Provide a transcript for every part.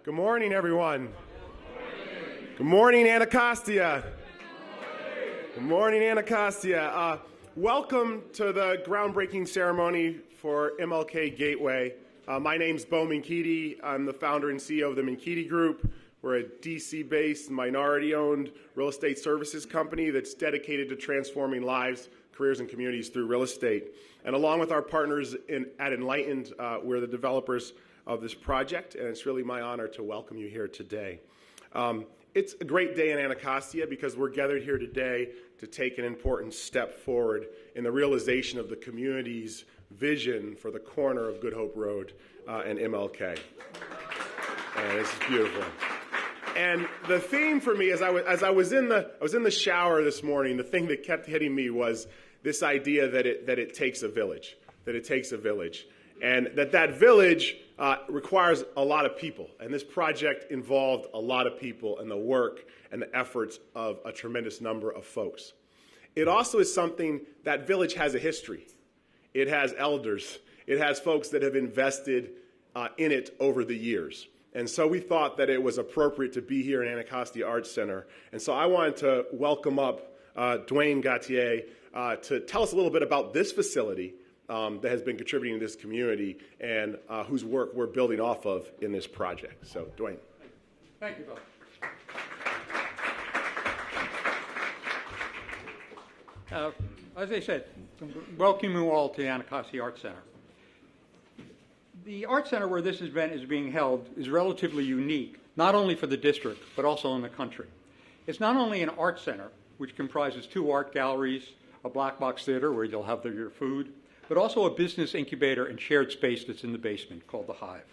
Good morning, everyone. Good morning, Anacostia. Good morning, Anacostia. Welcome to the groundbreaking ceremony for MLK Gateway. My name's Bo Minkiti. I'm the founder and CEO of the Minkiti Group. We're a DC-based, minority-owned real estate services company that's dedicated to transforming lives, careers, and communities through real estate. And along with our partners at Enlightened, we're the developers of this project, and it's really my honor to welcome you here today. It's a great day in Anacostia because we're gathered here today to take an important step forward in the realization of the community's vision for the corner of Good Hope Road and MLK. And this is beautiful. And the theme for me, as I was in the shower this morning, the thing that kept hitting me was this idea that it takes a village, and that village requires a lot of people. And this project involved a lot of people and the work and the efforts of a tremendous number of folks. It also is something that village has a history. It has elders. It has folks that have invested in it over the years. And so we thought that it was appropriate to be here in Anacostia Arts Center. And so I wanted to welcome up Dwayne Gauthier to tell us a little bit about this facility that has been contributing to this community and whose work we're building off of in this project. So, Dwayne. Thank you, Bill. As I said, welcome you all to the Anacostia Arts Center. The Arts Center where this event is being held is relatively unique, not only for the district, but also in the country. It's not only an art center, which comprises 2 art galleries, a black box theater where you'll have your food, but also a business incubator and shared space that's in the basement called The Hive.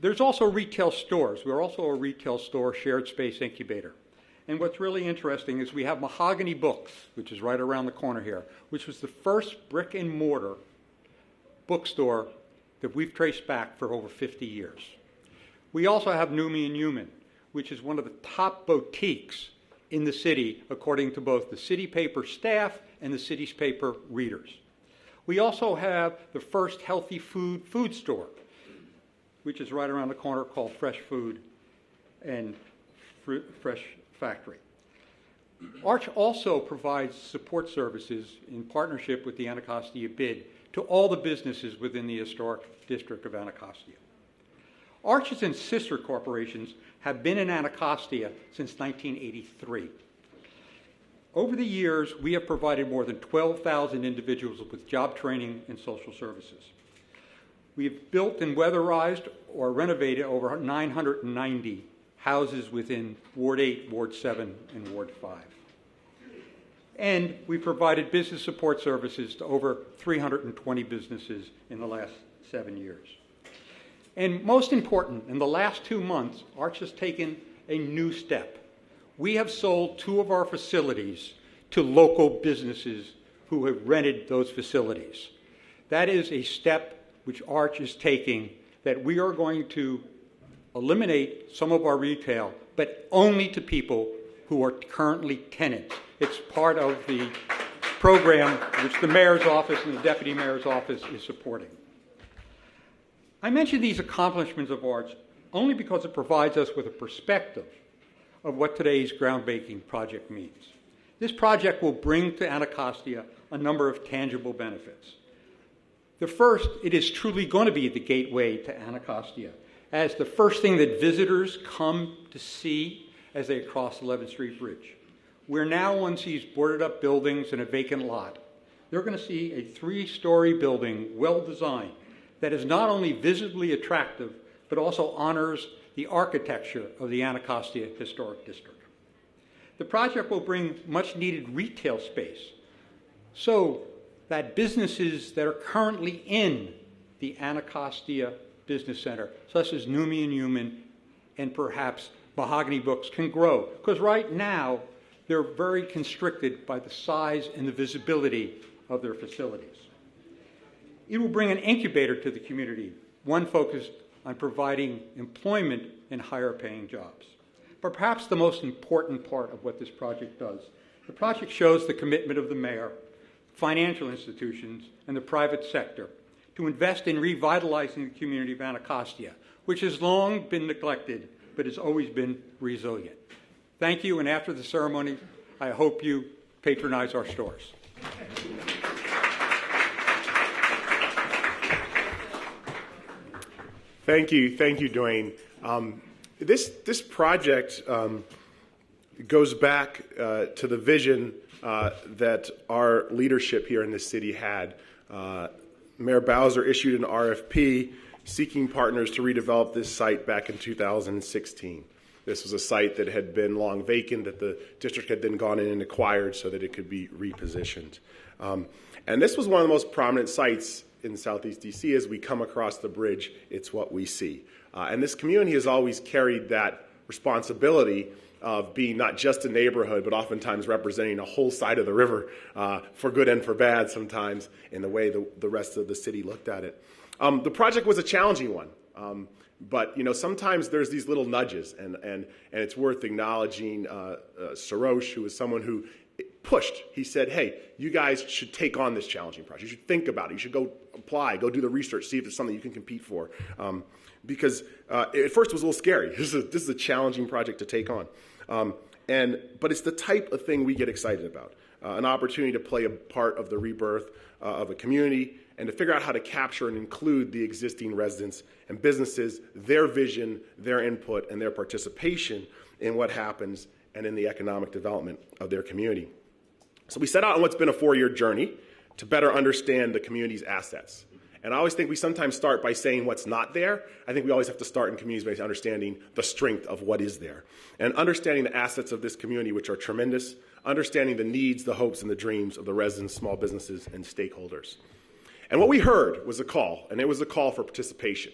There's also retail stores. We're also a retail store shared space incubator. And what's really interesting is we have Mahogany Books, which is right around the corner here, which was the first brick and mortar bookstore that we've traced back for over 50 years. We also have Numi and Human, which is one of the top boutiques in the city, according to both the city paper staff and the city's paper readers. We also have the first healthy food store, which is right around the corner, called Fresh Food and Fresh Factory. Arch also provides support services in partnership with the Anacostia BID to all the businesses within the historic district of Anacostia. Arches and sister corporations have been in Anacostia since 1983. Over the years, we have provided more than 12,000 individuals with job training and social services. We have built and weatherized or renovated over 990 houses within Ward 8, Ward 7, and Ward 5. And we provided business support services to over 320 businesses in the last 7 years. And most important, in the last 2 months, Arch has taken a new step. We have sold 2 of our facilities to local businesses who have rented those facilities. That is a step which Arch is taking, that we are going to eliminate some of our retail, but only to people who are currently tenants. It's part of the program which the mayor's office and the deputy mayor's office is supporting. I mention these accomplishments of Arch only because it provides us with a perspective of what today's groundbreaking project means. This project will bring to Anacostia a number of tangible benefits. The first, it is truly going to be the gateway to Anacostia, as the first thing that visitors come to see as they cross 11th Street Bridge. Where now one sees boarded up buildings and a vacant lot, they're going to see a 3-story building, well-designed, that is not only visibly attractive, but also honors the architecture of the Anacostia Historic District. The project will bring much-needed retail space so that businesses that are currently in the Anacostia Business Center, such as Numi and Human and perhaps Mahogany Books, can grow. Because right now, they're very constricted by the size and the visibility of their facilities. It will bring an incubator to the community, one focused on providing employment and higher paying jobs. But perhaps the most important part of what this project does, the project shows the commitment of the mayor, financial institutions, and the private sector to invest in revitalizing the community of Anacostia, which has long been neglected but has always been resilient. Thank you, and after the ceremony, I hope you patronize our stores. Thank you, Dwayne. This project goes back to the vision that our leadership here in this city had. Mayor Bowser issued an RFP seeking partners to redevelop this site back in 2016. This was a site that had been long vacant, that the district had then gone in and acquired so that it could be repositioned. And this was one of the most prominent sites in Southeast DC. As we come across the bridge, it's what we see. And this community has always carried that responsibility of being not just a neighborhood, but oftentimes representing a whole side of the river, for good and for bad sometimes, in the way the rest of the city looked at it. The project was a challenging one. But, sometimes there's these little nudges, and it's worth acknowledging Sarosh, who was someone who pushed. He said, hey, you guys should take on this challenging project. You should think about it. You should go apply, go do the research, see if it's something you can compete for. Because at first it was a little scary. This is a challenging project to take on. But it's the type of thing we get excited about. An opportunity to play a part of the rebirth of a community, and to figure out how to capture and include the existing residents and businesses, their vision, their input, and their participation in what happens and in the economic development of their community. So we set out on what's been a 4-year journey to better understand the community's assets. And I always think we sometimes start by saying what's not there. I think we always have to start in communities by understanding the strength of what is there. And understanding the assets of this community, which are tremendous, understanding the needs, the hopes, and the dreams of the residents, small businesses, and stakeholders. And what we heard was a call, and it was a call for participation.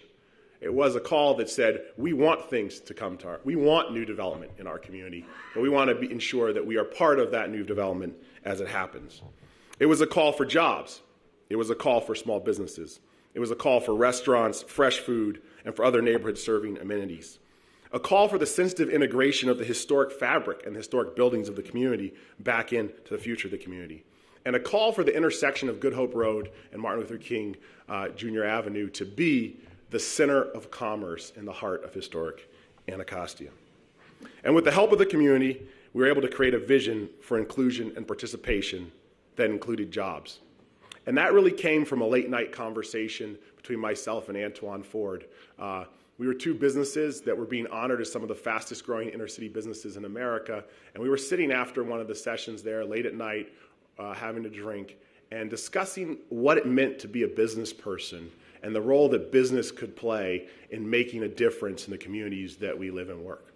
It was a call that said, we want things to come to we want new development in our community, but we want to ensure that we are part of that new development as it happens. It was a call for jobs. It was a call for small businesses. It was a call for restaurants, fresh food, and for other neighborhood-serving amenities. A call for the sensitive integration of the historic fabric and the historic buildings of the community back into the future of the community. And a call for the intersection of Good Hope Road and Martin Luther King Jr. Avenue to be the center of commerce in the heart of historic Anacostia. And with the help of the community, we were able to create a vision for inclusion and participation that included jobs. And that really came from a late-night conversation between myself and Antoine Ford. We were two businesses that were being honored as some of the fastest-growing inner-city businesses in America, and we were sitting after one of the sessions there late at night, having a drink, and discussing what it meant to be a business person and the role that business could play in making a difference in the communities that we live and work.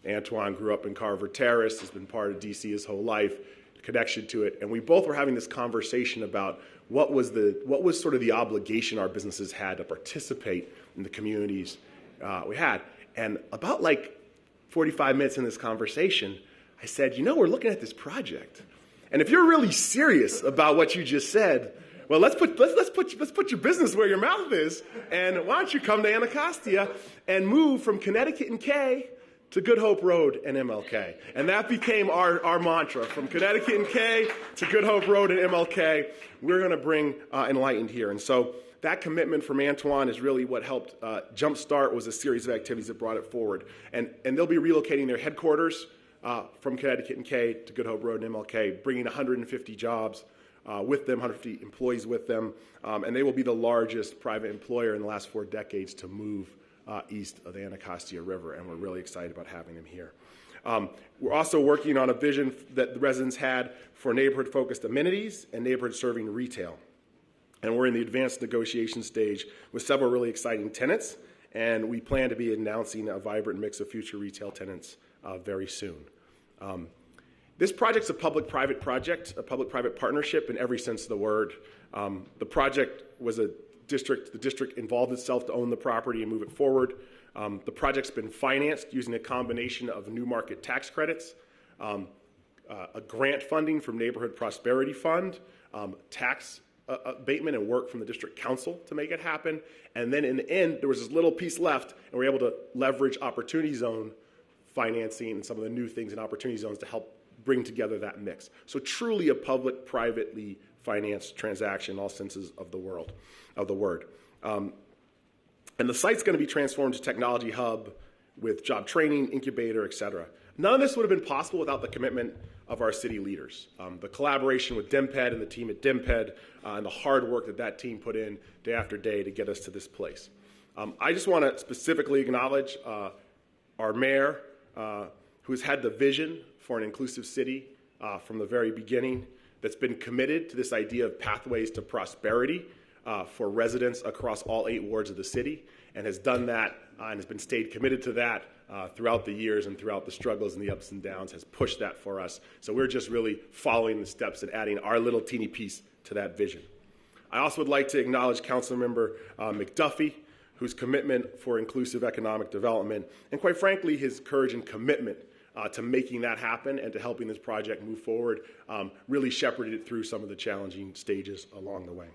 Antoine grew up in Carver Terrace, has been part of DC his whole life, connection to it, and we both were having this conversation about what was sort of the obligation our businesses had to participate in the communities we had. And about 45 minutes in this conversation, I said, we're looking at this project. And if you're really serious about what you just said, well, let's put your business where your mouth is, and why don't you come to Anacostia and move from Connecticut and K to Good Hope Road and MLK. And that became our mantra, from Connecticut and K to Good Hope Road and MLK. We're going to bring Enlightened here. And so that commitment from Antoine is really what helped jumpstart, was a series of activities that brought it forward. And they'll be relocating their headquarters from Connecticut and K to Good Hope Road and MLK, bringing 150 jobs with them, 150 employees with them, and they will be the largest private employer in the last 4 decades to move east of the Anacostia River, and we're really excited about having them here. We're also working on a vision that the residents had for neighborhood-focused amenities and neighborhood-serving retail. And we're in the advanced negotiation stage with several really exciting tenants, and we plan to be announcing a vibrant mix of future retail tenants very soon. This project's a public-private project, a public-private partnership in every sense of the word. The project was the district involved itself to own the property and move it forward. The project's been financed using a combination of new market tax credits, a grant funding from Neighborhood Prosperity Fund, tax abatement and work from the district council to make it happen. And then in the end, there was this little piece left, and we were able to leverage Opportunity Zone financing and some of the new things in Opportunity Zones to help bring together that mix. So truly a public-privately finance transaction in all senses of the word. And the site's going to be transformed to technology hub with job training, incubator, et cetera. None of this would have been possible without the commitment of our city leaders. The collaboration with DMPED and the team at DMPED and the hard work that team put in day after day to get us to this place. I just want to specifically acknowledge our mayor, who's had the vision for an inclusive city from the very beginning, that's been committed to this idea of pathways to prosperity for residents across all 8 wards of the city, and has done that and has been stayed committed to that throughout the years and throughout the struggles and the ups and downs, has pushed that for us. So we're just really following the steps and adding our little teeny piece to that vision. I also would like to acknowledge Councilmember McDuffie, whose commitment for inclusive economic development, and quite frankly, his courage and commitment to making that happen and to helping this project move forward, really shepherded it through some of the challenging stages along the way.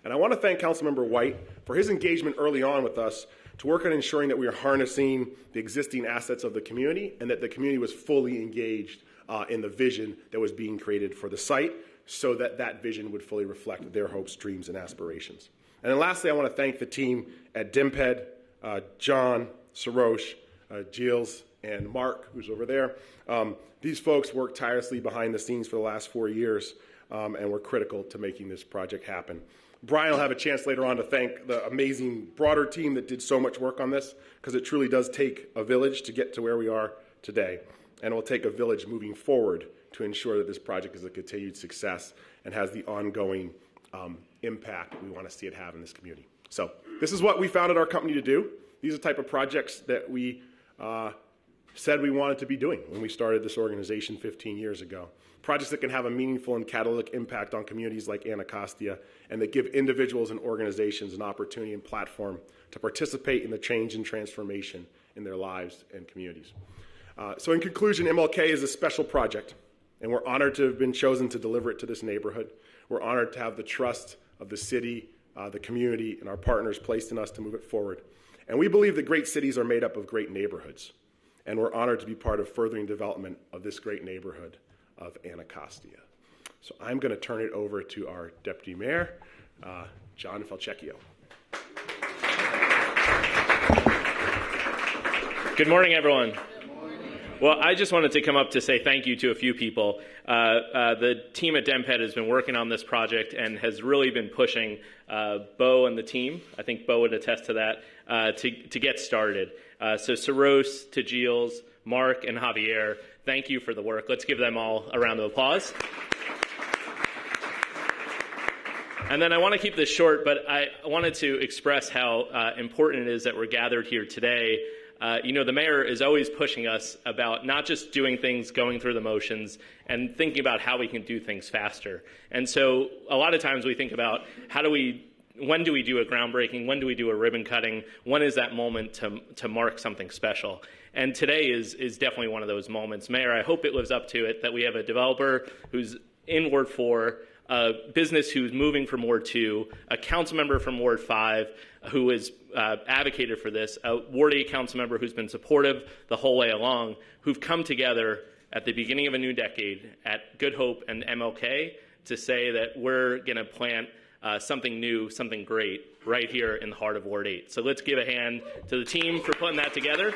And I want to thank Councilmember White for his engagement early on with us to work on ensuring that we are harnessing the existing assets of the community and that the community was fully engaged in the vision that was being created for the site, so that that vision would fully reflect their hopes, dreams, and aspirations. And then lastly, I want to thank the team at DMPED, John, Sarosh, Gilles, and Mark, who's over there. These folks worked tirelessly behind the scenes for the last 4 years and were critical to making this project happen. Brian will have a chance later on to thank the amazing broader team that did so much work on this, because it truly does take a village to get to where we are today. And it will take a village moving forward to ensure that this project is a continued success and has the ongoing impact we want to see it have in this community. So this is what we founded our company to do. These are the type of projects that we said we wanted to be doing when we started this organization 15 years ago. Projects that can have a meaningful and catalytic impact on communities like Anacostia, and that give individuals and organizations an opportunity and platform to participate in the change and transformation in their lives and communities. So in conclusion, MLK is a special project, and we're honored to have been chosen to deliver it to this neighborhood. We're honored to have the trust of the city, the community, and our partners placed in us to move it forward. And we believe that great cities are made up of great neighborhoods, and we're honored to be part of furthering development of this great neighborhood of Anacostia. So I'm going to turn it over to our Deputy Mayor, John Falchecchio. Good morning, everyone. Well, I just wanted to come up to say thank you to a few people. The team at DMPED has been working on this project and has really been pushing Bo and the team. I think Bo would attest to that, to get started. So Saros, to Gilles, Mark, and Javier, thank you for the work. Let's give them all a round of applause. And then I want to keep this short, but I wanted to express how important it is that we're gathered here today. The mayor is always pushing us about not just doing things, going through the motions, and thinking about how we can do things faster. And so a lot of times we think about when do we do a groundbreaking? When do we do a ribbon cutting? When is that moment to mark something special? And today is definitely one of those moments. Mayor, I hope it lives up to it, that we have a developer who's in Ward 4, a business who's moving from Ward 2, a council member from Ward 5 who has advocated for this, a Ward 8 council member who's been supportive the whole way along, who've come together at the beginning of a new decade at Good Hope and MLK to say that we're going to plant something new, something great right here in the heart of Ward 8. So let's give a hand to the team for putting that together.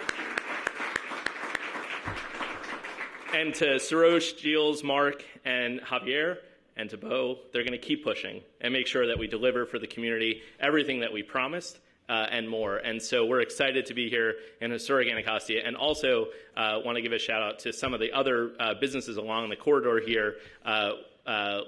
And to Sarosh, Gilles, Mark, and Javier, and to Bo, they're going to keep pushing and make sure that we deliver for the community everything that we promised and more. And so we're excited to be here in historic Anacostia, and also want to give a shout out to some of the other businesses along the corridor here,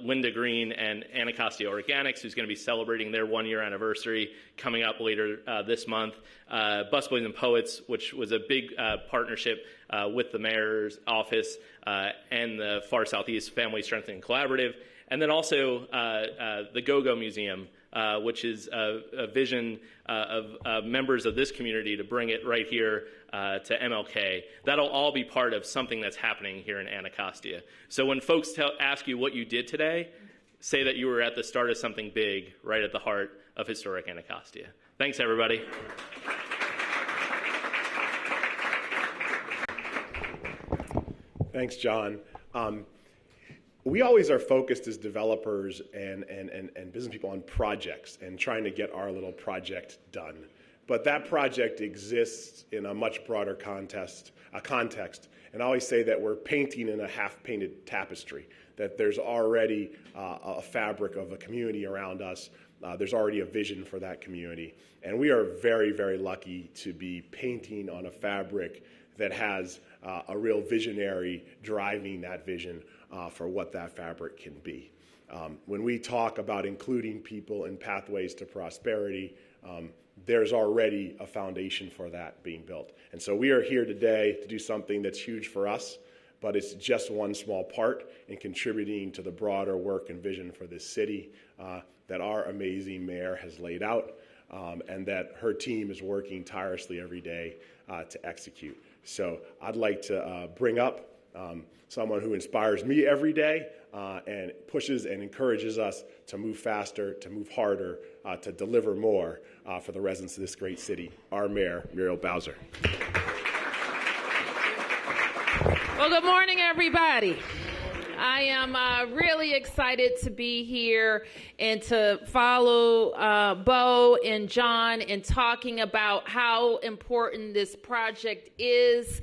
Linda Green and Anacostia Organics, who's going to be celebrating their 1-year anniversary coming up later this month. Busboys and Poets, which was a big partnership with the mayor's office and the Far Southeast Family Strengthening Collaborative. And then also the Go-Go Museum, which is a vision of members of this community to bring it right here to MLK. That'll all be part of something that's happening here in Anacostia. So when folks ask you what you did today, say that you were at the start of something big right at the heart of historic Anacostia. Thanks, everybody. Thanks, John. we always are focused as developers and business people on projects and trying to get our little project done. But that project exists in a much broader context. And I always say that we're painting in a half-painted tapestry, that there's already a fabric of a community around us. There's already a vision for that community. And we are very, very lucky to be painting on a fabric that has a real visionary driving that vision for what that fabric can be. When we talk about including people in pathways to prosperity, there's already a foundation for that being built. And so we are here today to do something that's huge for us, but it's just one small part in contributing to the broader work and vision for this city that our amazing mayor has laid out and that her team is working tirelessly every day to execute. So I'd like to bring up someone who inspires me every day and pushes and encourages us to move faster, to move harder, to deliver more for the residents of this great city, our mayor, Muriel Bowser. Well, good morning, everybody. I am really excited to be here and to follow Bo and John in talking about how important this project is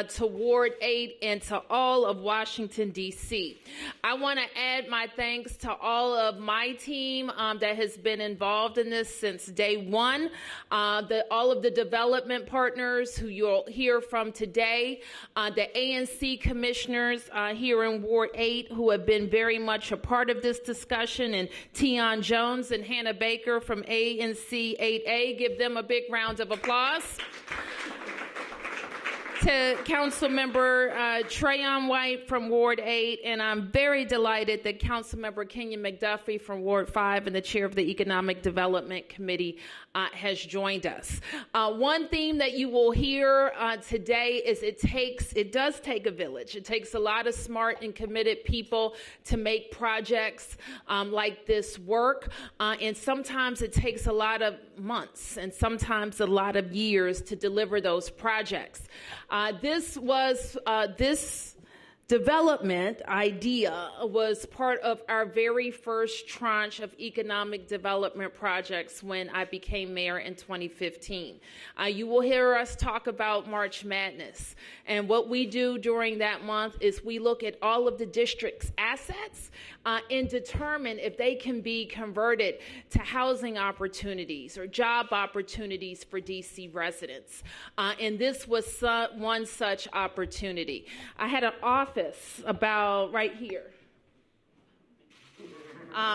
to Ward 8 and to all of Washington, D.C. I want to add my thanks to all of my team that has been involved in this since day one, all of the development partners who you'll hear from today, the ANC commissioners here in Ward 8 who have been very much a part of this discussion, and Tion Jones and Hannah Baker from ANC 8A. Give them a big round of applause. To Councilmember Trayon White from Ward 8, and I'm very delighted that Councilmember Kenyon McDuffie from Ward 5 and the chair of the Economic Development Committee has joined us. One theme that you will hear today is it does take a village. It takes a lot of smart and committed people to make projects like this work, and sometimes it takes a lot of months and sometimes a lot of years to deliver those projects. This development idea was part of our very first tranche of economic development projects when I became mayor in 2015. You will hear us talk about March Madness. And what we do during that month is we look at all of the district's assets and determine if they can be converted to housing opportunities or job opportunities for DC residents. And this was one such opportunity. I had an office about right here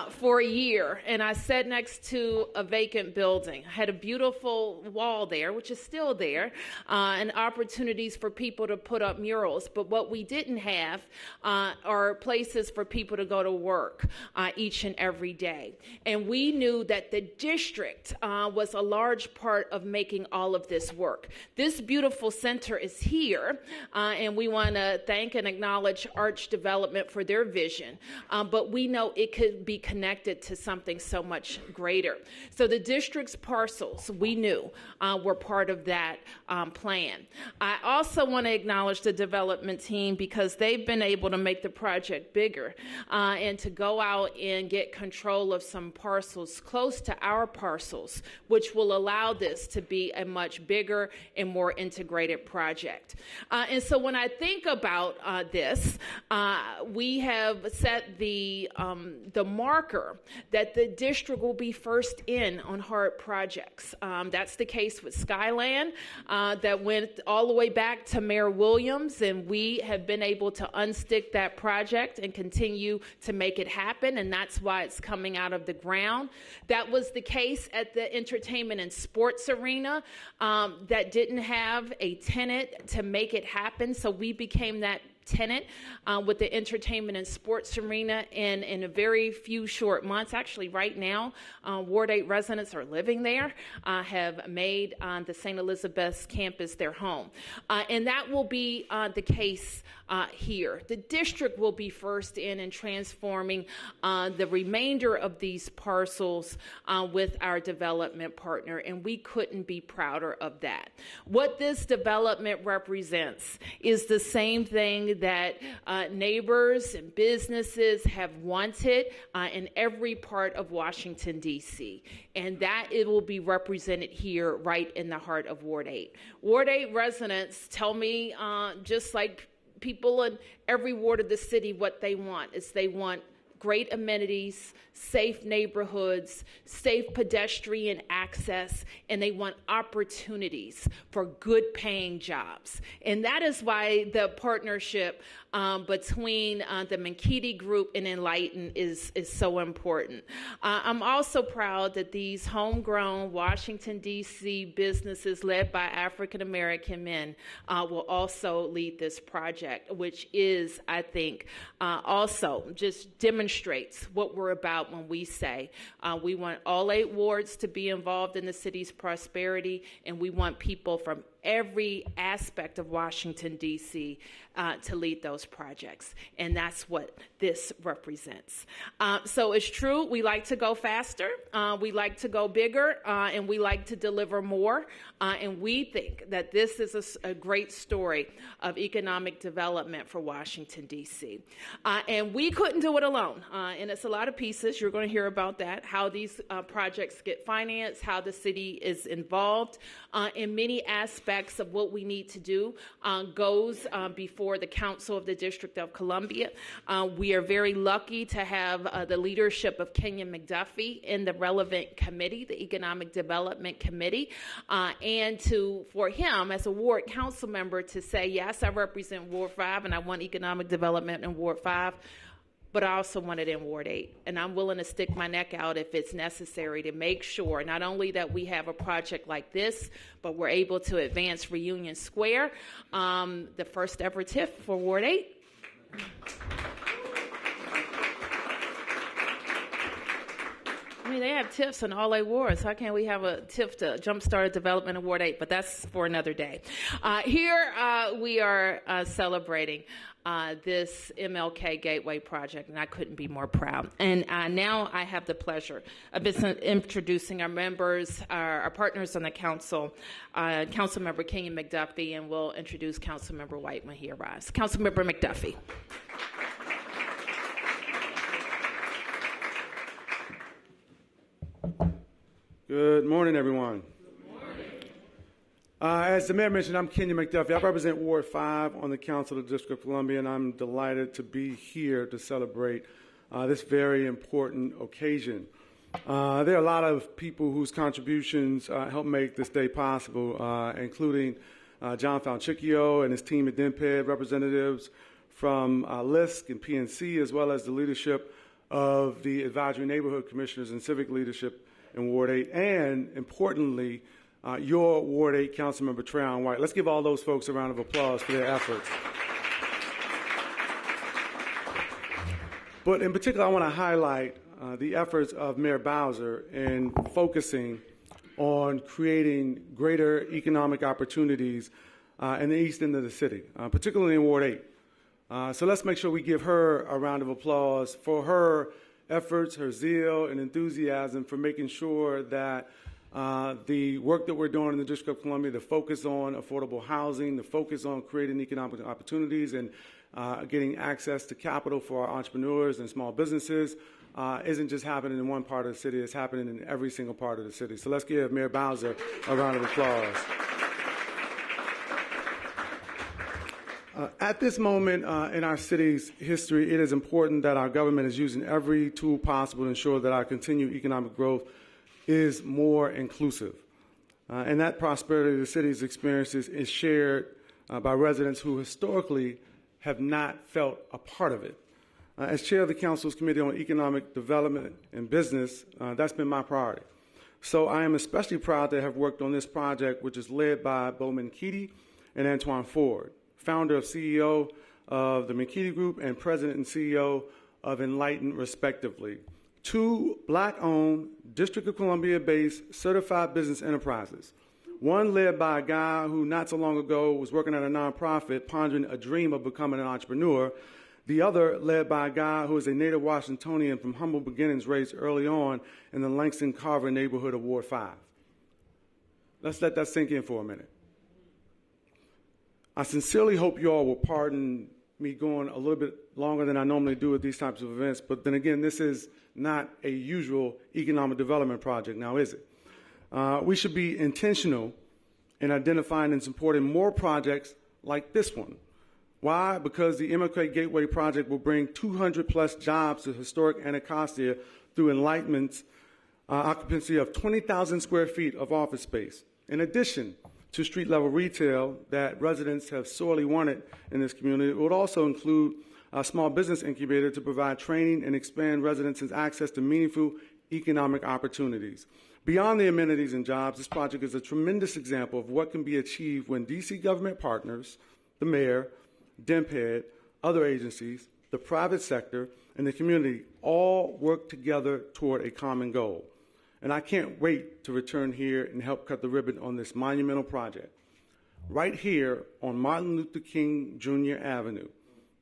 for a year, and I sat next to a vacant building. I had a beautiful wall there, which is still there, and opportunities for people to put up murals. But what we didn't have are places for people to go to work each and every day. And we knew that the district was a large part of making all of this work. This beautiful center is here, and we want to thank and acknowledge Arch Development for their vision. But we know it could be connected to something so much greater. So the district's parcels, we knew, were part of that plan. I also want to acknowledge the development team because they've been able to make the project bigger and to go out and get control of some parcels close to our parcels, which will allow this to be a much bigger and more integrated project. And so when I think about this, we have set the marker that the district will be first in on hard projects. That's the case with Skyland that went all the way back to Mayor Williams, and we have been able to unstick that project and continue to make it happen, and that's why it's coming out of the ground. That was the case at the entertainment and sports arena that didn't have a tenant to make it happen, so we became that tenant with the entertainment and sports arena in a very few short months. Actually, right now, Ward 8 residents are living there, have made the St. Elizabeth's campus their home. And that will be the case here. The district will be first in transforming the remainder of these parcels with our development partner, and we couldn't be prouder of that. What this development represents is the same thing that neighbors and businesses have wanted in every part of Washington, D.C., and that it will be represented here right in the heart of Ward 8. Ward 8 residents tell me, just like people in every ward of the city, what they want is they want great amenities, safe neighborhoods, safe pedestrian access, and they want opportunities for good paying jobs. And that is why the partnership between the Mankiti Group and Enlighten is so important. I'm also proud that these homegrown Washington, D.C. businesses led by African American men will also lead this project, which is, I think, also just demonstrates what we're about when we say we want all 8 wards to be involved in the city's prosperity, and we want people from every aspect of Washington, D.C. To lead those projects. And that's what this represents. So it's true, we like to go faster, we like to go bigger, and we like to deliver more. And we think that this is a great story of economic development for Washington, D.C. And we couldn't do it alone. And it's a lot of pieces. You're going to hear about that, how these projects get financed, how the city is involved in many aspects of what we need to do goes before the Council of the District of Columbia. We are very lucky to have the leadership of Kenyon McDuffie in the relevant committee, the Economic Development Committee, and for him as a ward council member to say, yes, I represent Ward 5 and I want economic development in Ward 5, but I also want it in Ward 8. And I'm willing to stick my neck out if it's necessary to make sure not only that we have a project like this, but we're able to advance Reunion Square, the first ever TIF for Ward 8. I mean, they have TIFs in all 8 wards. How can we have a TIF to jumpstart development in Ward 8? But that's for another day. Here we are celebrating this MLK Gateway project, and I couldn't be more proud. And now I have the pleasure of introducing our members, our partners on the council, Councilmember Kenyon McDuffie, and we'll introduce Councilmember White when he arrives. Councilmember McDuffie. Good morning, everyone. Good morning. As the mayor mentioned, I'm Kenyon McDuffie. I represent Ward 5 on the Council of the District of Columbia, and I'm delighted to be here to celebrate this very important occasion. There are a lot of people whose contributions help make this day possible, including John Falchicchio and his team at DNPED, representatives from LISC and PNC, as well as the leadership of the Advisory Neighborhood Commissioners and civic leadership in Ward 8, and importantly, your Ward 8 Councilmember Trayon White. Let's give all those folks a round of applause for their efforts. But in particular, I want to highlight the efforts of Mayor Bowser in focusing on creating greater economic opportunities in the east end of the city, particularly in Ward 8. So let's make sure we give her a round of applause for her efforts, her zeal, and enthusiasm for making sure that the work that we're doing in the District of Columbia, the focus on affordable housing, the focus on creating economic opportunities and getting access to capital for our entrepreneurs and small businesses isn't just happening in one part of the city, it's happening in every single part of the city. So let's give Mayor Bowser a round of applause. At this moment in our city's history, it is important that our government is using every tool possible to ensure that our continued economic growth is more inclusive. And that prosperity the city's experiences is shared by residents who historically have not felt a part of it. As chair of the Council's Committee on Economic Development and Business, that's been my priority. So I am especially proud to have worked on this project, which is led by Bo Mankiti and Antoine Ford, founder and CEO of the Mankiti Group and president and CEO of Enlighten, respectively. 2 Black-owned, District of Columbia-based certified business enterprises. One led by a guy who not so long ago was working at a nonprofit, pondering a dream of becoming an entrepreneur. The other led by a guy who is a native Washingtonian from humble beginnings, raised early on in the Langston Carver neighborhood of Ward 5. Let's let that sink in for a minute. I sincerely hope you all will pardon me going a little bit longer than I normally do at these types of events, but then again, this is not a usual economic development project now, is it? We should be intentional in identifying and supporting more projects like this one. Why? Because the MLK Gateway project will bring 200 plus jobs to historic Anacostia through Enlightenment's occupancy of 20,000 square feet of office space. In addition to street-level retail that residents have sorely wanted in this community, it would also include a small business incubator to provide training and expand residents' access to meaningful economic opportunities. Beyond the amenities and jobs, this project is a tremendous example of what can be achieved when D.C. government partners, the mayor, DMPED, other agencies, the private sector, and the community all work together toward a common goal. And I can't wait to return here and help cut the ribbon on this monumental project. Right here on Martin Luther King Jr. Avenue,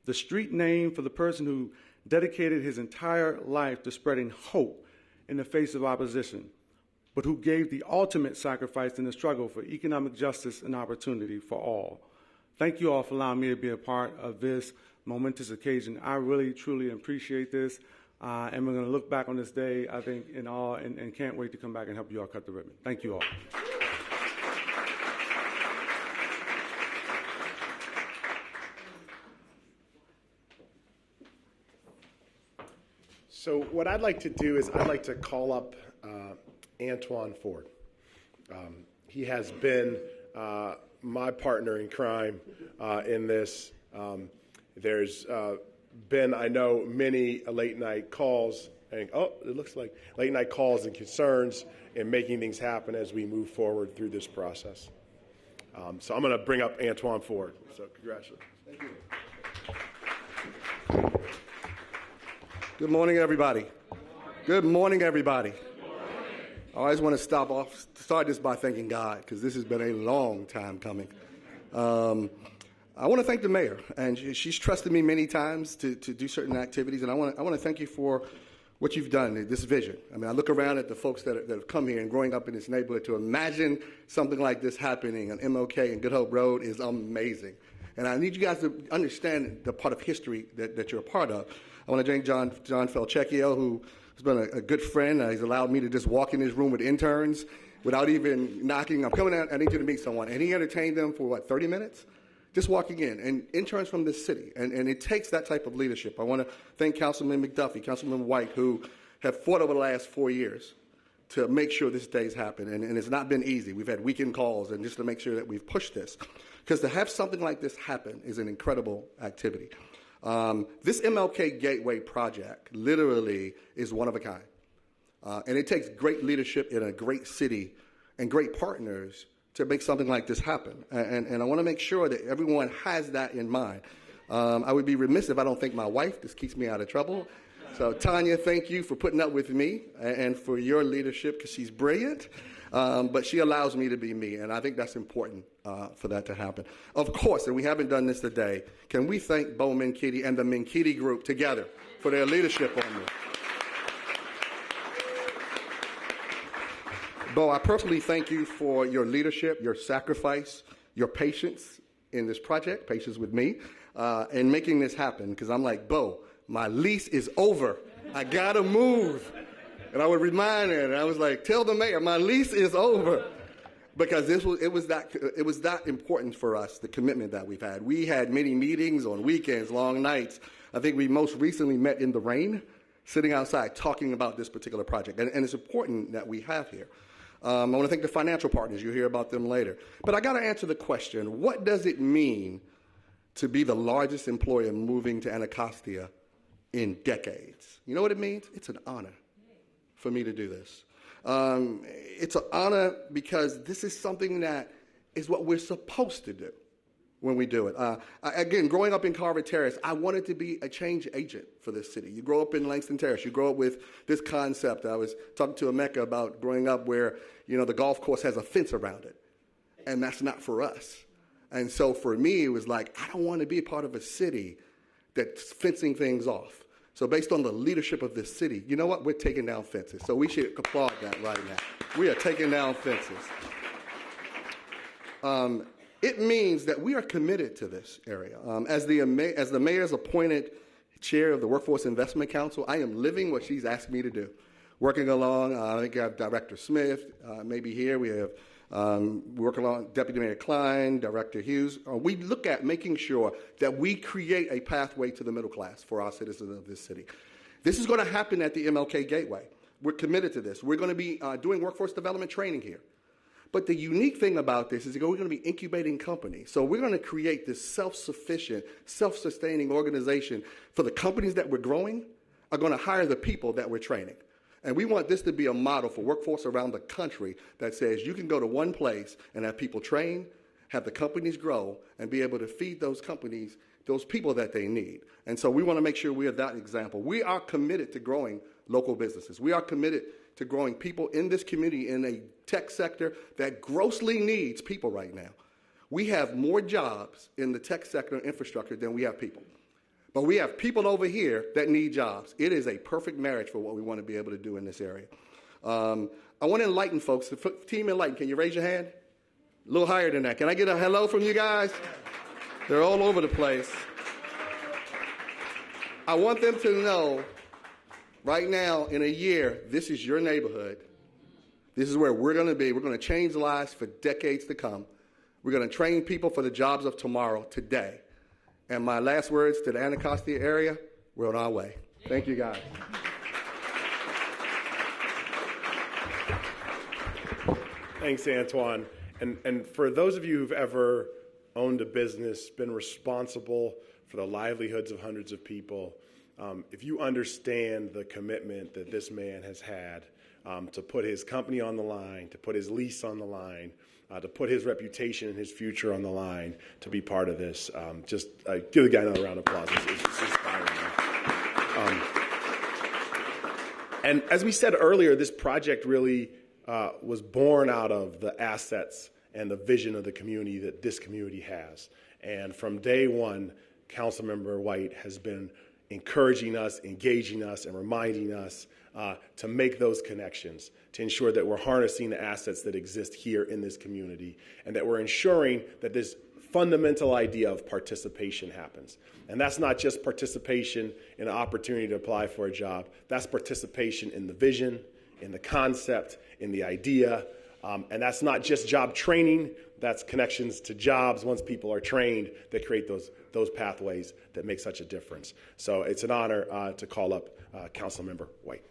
the street name for the person who dedicated his entire life to spreading hope in the face of opposition, but who gave the ultimate sacrifice in the struggle for economic justice and opportunity for all. Thank you all for allowing me to be a part of this momentous occasion. I really, truly appreciate this. And we're going to look back on this day, I think, in awe, and can't wait to come back and help you all cut the ribbon. Thank you all. So what I'd like to do is I'd like to call up Antoine Ford. He has been my partner in crime in this. There's been, I know, many late-night calls, and it looks like late-night calls and concerns in making things happen as we move forward through this process. So I'm going to bring up Antoine Ford. So congratulations. Thank you. Good morning, everybody. Good morning, everybody. I always want to start this by thanking God, because this has been a long time coming. I want to thank the mayor, and she's trusted me many times to do certain activities, and I want to thank you for what you've done, this vision. I mean, I look around at the folks that have come here and growing up in this neighborhood, to imagine something like this happening on MLK and Good Hope Road is amazing. And I need you guys to understand the part of history that you're a part of. I want to thank John Felchecchio, who's been a good friend. He's allowed me to just walk in this room with interns without even knocking. I'm coming out, I need you to meet someone. And he entertained them for, 30 minutes? Just walking in, and interns from this city, and it takes that type of leadership. I want to thank Councilman McDuffie, Councilman White, who have fought over the last 4 years to make sure this day's happened, and it's not been easy. We've had weekend calls, and just to make sure that we've pushed this, because to have something like this happen is an incredible activity. This MLK Gateway project literally is one of a kind, and it takes great leadership in a great city and great partners to make something like this happen. And I want to make sure that everyone has that in mind. I would be remiss if I don't thank my wife. This keeps me out of trouble. So, Tanya, thank you for putting up with me and for your leadership, because she's brilliant. But she allows me to be me, and I think that's important for that to happen. Of course, and we haven't done this today, can we thank Bo Minkiti and the Minkiti Group together for their leadership on this? Bo, I personally thank you for your leadership, your sacrifice, your patience in this project, patience with me, and making this happen. Because I'm like, Bo, my lease is over. I gotta move. And I would remind her, and I was like, tell the mayor, my lease is over. Because it was that important for us, the commitment that we've had. We had many meetings on weekends, long nights. I think we most recently met in the rain, sitting outside talking about this particular project. And it's important that we have here. I want to thank the financial partners. You'll hear about them later. But I got to answer the question, what does it mean to be the largest employer moving to Anacostia in decades? You know what it means? It's an honor for me to do this. It's an honor because this is something that is what we're supposed to do when we do it. Again, growing up in Carver Terrace, I wanted to be a change agent for this city. You grow up in Langston Terrace. You grow up with this concept. I was talking to Emeka about growing up where, the golf course has a fence around it, and that's not for us. And so for me, it was like, I don't want to be a part of a city that's fencing things off. So based on the leadership of this city, you know what? We're taking down fences. So we should applaud that right now. We are taking down fences. it means that we are committed to this area. As the mayor's appointed chair of the Workforce Investment Council, I am living what she's asked me to do. Working along, I think I have Director Smith, maybe here. We have working along Deputy Mayor Klein, Director Hughes. We look at making sure that we create a pathway to the middle class for our citizens of this city. This is going to happen at the MLK Gateway. We're committed to this. We're going to be doing workforce development training here. But the unique thing about this is we're going to be incubating companies. So we're going to create this self-sufficient, self-sustaining organization for the companies that we're growing are going to hire the people that we're training. And we want this to be a model for workforce around the country that says you can go to one place and have people train, have the companies grow, and be able to feed those companies those people that they need. And so we want to make sure we are that example. We are committed to growing local businesses. We are committed to growing people in this community in a tech sector that grossly needs people right now. We have more jobs in the tech sector and infrastructure than we have people. But we have people over here that need jobs. It is a perfect marriage for what we want to be able to do in this area. I want to enlighten folks. The team Enlighten, can you raise your hand? A little higher than that. Can I get a hello from you guys? They're all over the place. I want them to know right now, in a year, this is your neighborhood. This is where we're going to be. We're going to change lives for decades to come. We're going to train people for the jobs of tomorrow, today. And my last words to the Anacostia area, we're on our way. Thank you, guys. Thanks, Antoine. And for those of you who've ever owned a business, been responsible for the livelihoods of hundreds of people, if you understand the commitment that this man has had to put his company on the line, to put his lease on the line, to put his reputation and his future on the line, to be part of this, just give the guy another round of applause. It's inspiring. And as we said earlier, this project really was born out of the assets and the vision of the community that this community has. And from day one, Councilmember White has been encouraging us, engaging us, and reminding us to make those connections, to ensure that we're harnessing the assets that exist here in this community, and that we're ensuring that this fundamental idea of participation happens. And that's not just participation in an opportunity to apply for a job. That's participation in the vision, in the concept, in the idea. And that's not just job training. That's connections to jobs once people are trained that create those pathways that make such a difference. So it's an honor to call up Councilmember White.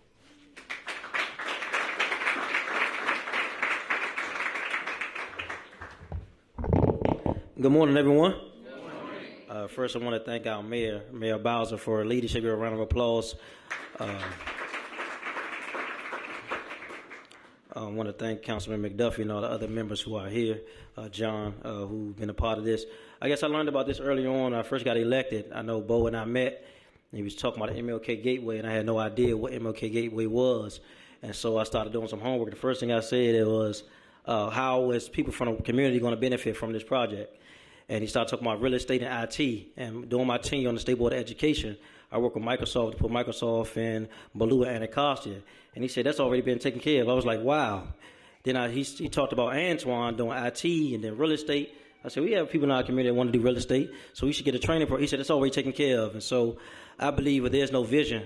Good morning, everyone. Good morning. First, I want to thank our mayor, Mayor Bowser, for her leadership. Give her a round of applause. I want to thank Councilman McDuffie and all the other members who are here, John, who've been a part of this. I guess I learned about this early on when I first got elected. I know Bo and I met, and he was talking about the MLK Gateway, and I had no idea what MLK Gateway was. And so I started doing some homework. The first thing I said was, how is people from the community going to benefit from this project? And he started talking about real estate and IT. And during my tenure on the State Board of Education, I worked with Microsoft to put Microsoft in Baloo and Anacostia. And he said, that's already been taken care of. I was like, wow. Then he talked about Antoine doing IT and then real estate. I said, we have people in our community that want to do real estate, so we should get a training program. He said, it's already taken care of. And so I believe where there's no vision,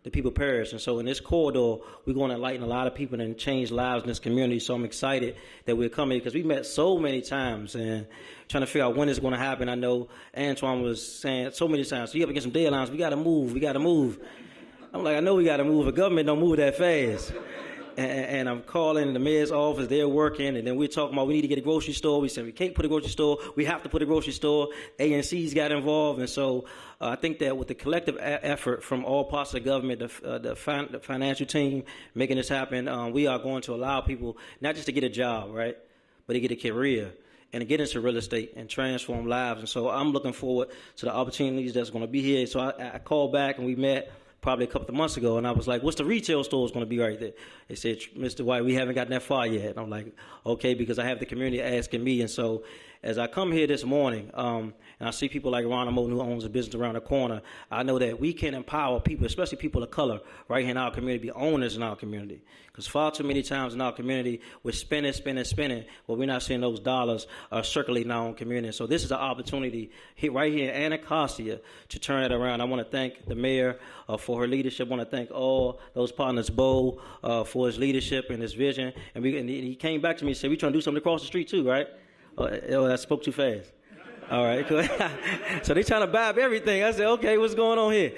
the people perish. And so in this corridor, we're going to enlighten a lot of people and change lives in this community. So I'm excited that we're coming because we met so many times and trying to figure out when it's going to happen. I know Antoine was saying so many times, so you have to get some deadlines. We got to move. I'm like, I know we got to move. The government don't move that fast. And I'm calling the mayor's office. They're working. And then we're talking about we need to get a grocery store. We said we can't put a grocery store. We have to put a grocery store. ANC's got involved. And so I think that with the collective effort from all parts of the government, the financial team making this happen, we are going to allow people not just to get a job, right, but to get a career and to get into real estate and transform lives. And so I'm looking forward to the opportunities that's going to be here. So I called back and we met probably a couple of months ago, and I was like, what's the retail stores going to be right there? They said, Mr. White, we haven't gotten that far yet. And I'm like, okay, because I have the community asking me. And so as I come here this morning, and I see people like Ron Moten, who owns a business around the corner, I know that we can empower people, especially people of color, right here in our community, be owners in our community. Because far too many times in our community, we're spending, but we're not seeing those dollars circulating in our own community. So this is an opportunity right here in Anacostia to turn it around. I want to thank the mayor for her leadership. I want to thank all those partners, Bo, for his leadership and his vision. And he came back to me and said, we're trying to do something across the street too, right? I spoke too fast. All right, cool. So they trying to buy up everything. I said, okay, what's going on here?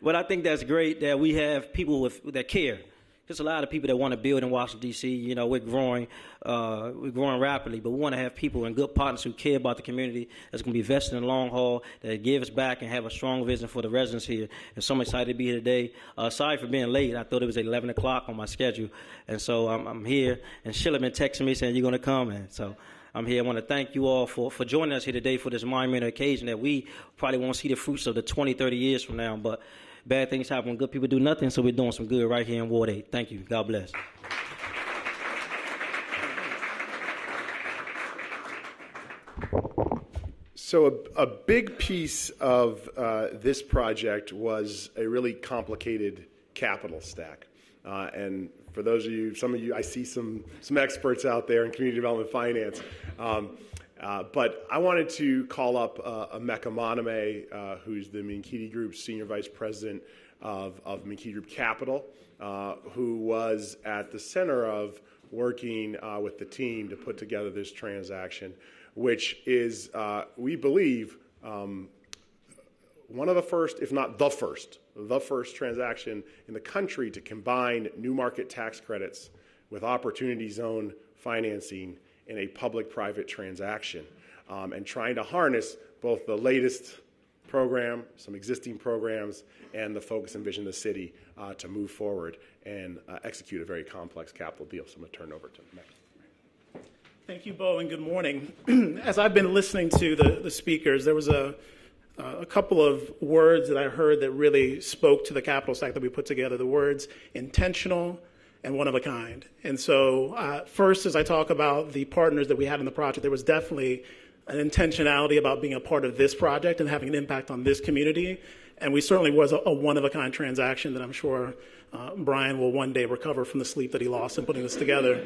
But I think that's great that we have people that care. There's a lot of people that want to build in Washington, D.C. You know, we're growing rapidly, but we want to have people and good partners who care about the community, that's going to be vested in the long haul, that give us back and have a strong vision for the residents here. And so I'm excited to be here today. Sorry for being late. I thought it was 11 o'clock on my schedule. And so I'm here. And Sheila been texting me saying, you're going to come. And so I'm here. I want to thank you all for joining us here today for this monumental occasion that we probably won't see the fruits of the 20, 30 years from now. But bad things happen when good people do nothing, so we're doing some good right here in Ward 8. Thank you. God bless. So a big piece of this project was a really complicated capital stack. And for those of you, some of you, I see some experts out there in community development finance. But I wanted to call up Emeka Monime, who's the Minkiti Group's Senior Vice President of Minkiti Group Capital, who was at the center of working with the team to put together this transaction, which is, we believe, one of the first, if not the first transaction in the country to combine new market tax credits with opportunity zone financing in a public-private transaction, and trying to harness both the latest program, some existing programs, and the focus and vision of the city to move forward and execute a very complex capital deal. So I'm going to turn it over to Matt. Thank you, Bo, and good morning. As I've been listening to the speakers, there was a couple of words that I heard that really spoke to the capital stack that we put together, the words intentional and one of a kind. And so first, as I talk about the partners that we had in the project, there was definitely an intentionality about being a part of this project and having an impact on this community. And we certainly was a one-of-a-kind transaction that I'm sure Brian will one day recover from the sleep that he lost in putting this together.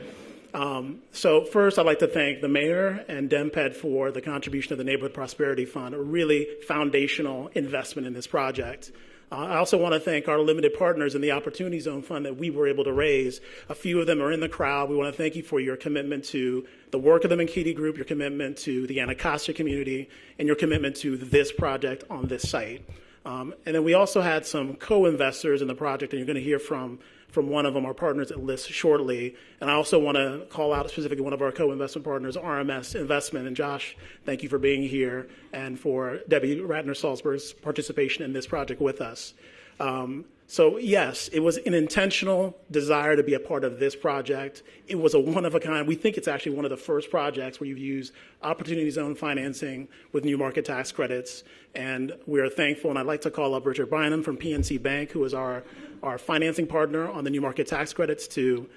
So first, I'd like to thank the mayor and DEMPED for the contribution of the Neighborhood Prosperity Fund, a really foundational investment in this project. I also want to thank our limited partners in the Opportunity Zone Fund that we were able to raise. A few of them are in the crowd. We want to thank you for your commitment to the work of the Minkiti Group, your commitment to the Anacostia community, and your commitment to this project on this site. And then we also had some co-investors in the project, and you're going to hear from one of them, our partners at LIST shortly. And I also want to call out specifically one of our co-investment partners, RMS Investment. And Josh, thank you for being here, and for Debbie Ratner-Salzberg's participation in this project with us. So yes, it was an intentional desire to be a part of this project. It was a one-of-a-kind. We think it's actually one of the first projects where you've used opportunity zone financing with new market tax credits. And we are thankful, and I'd like to call up Richard Bynum from PNC Bank, who is our financing partner on the new market tax credits, to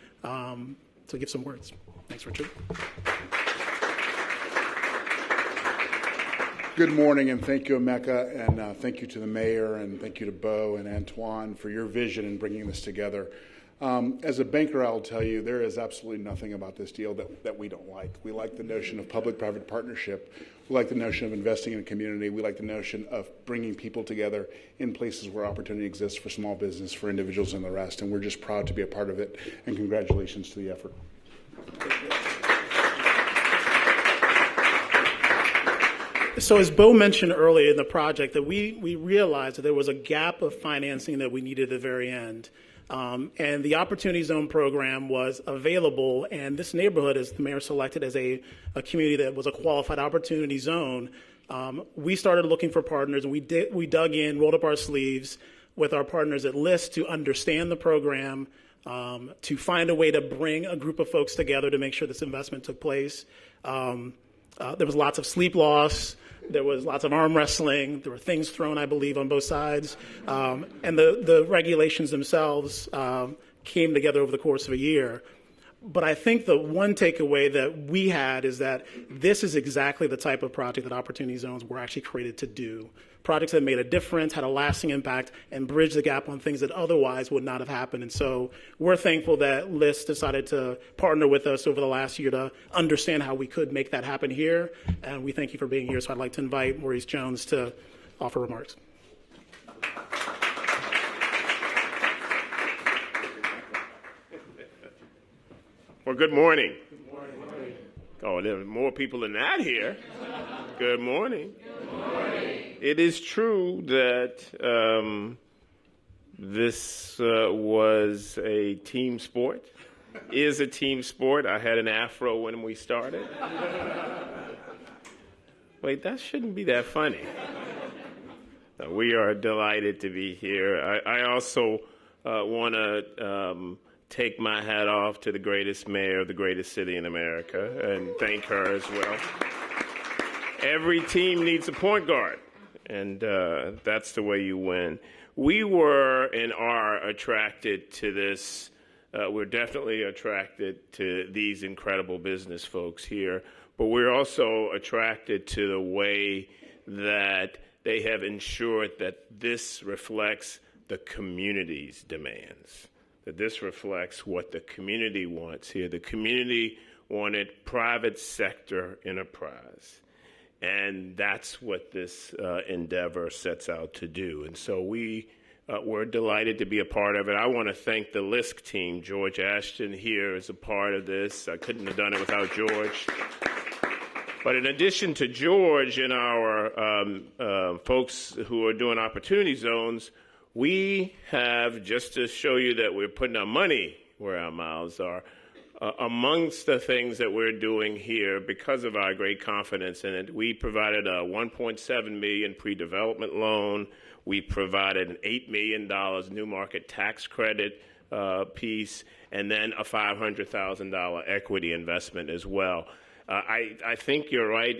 give some words. Thanks, Richard. Good morning, and thank you, Emeka, and thank you to the mayor, and thank you to Bo and Antoine for your vision in bringing this together. As a banker, I'll tell you, there is absolutely nothing about this deal that we don't like. We like the notion of public-private partnership. We like the notion of investing in a community. We like the notion of bringing people together in places where opportunity exists for small business, for individuals, and the rest. And we're just proud to be a part of it, and congratulations to the effort. So as Bo mentioned earlier in the project, that we realized that there was a gap of financing that we needed at the very end. And the Opportunity Zone program was available, and this neighborhood, as the mayor selected as a community that was a qualified opportunity zone, we started looking for partners, and we dug in, rolled up our sleeves with our partners at LIST to understand the program, to find a way to bring a group of folks together to make sure this investment took place. There was lots of sleep loss. There was lots of arm wrestling. There were things thrown, I believe, on both sides. And the regulations themselves came together over the course of a year. But I think the one takeaway that we had is that this is exactly the type of project that Opportunity Zones were actually created to do. Projects that made a difference, had a lasting impact, and bridged the gap on things that otherwise would not have happened. And so we're thankful that LIST decided to partner with us over the last year to understand how we could make that happen here. And we thank you for being here. So I'd like to invite Maurice Jones to offer remarks. Well, good morning. Oh, there are more people than that here. Good morning. Good morning. It is true that this was a team sport, is a team sport. I had an afro when we started. Wait, that shouldn't be that funny. We are delighted to be here. I also want to take my hat off to the greatest mayor of the greatest city in America and thank her as well. Every team needs a point guard, and that's the way you win. We were and are attracted to this. We're definitely attracted to these incredible business folks here, but we're also attracted to the way that they have ensured that this reflects the community's demands, that this reflects what the community wants here. The community wanted private sector enterprise, and that's what this endeavor sets out to do. And so we're delighted to be a part of it. I want to thank the LISC team. George Ashton here is a part of this. I couldn't have done it without George. But in addition to George and our folks who are doing Opportunity Zones, we have, just to show you that we're putting our money where our mouths are, amongst the things that we're doing here, because of our great confidence in it, we provided a $1.7 million pre-development loan. We provided an $8 million new market tax credit piece, and then a $500,000 equity investment as well. I think you're right.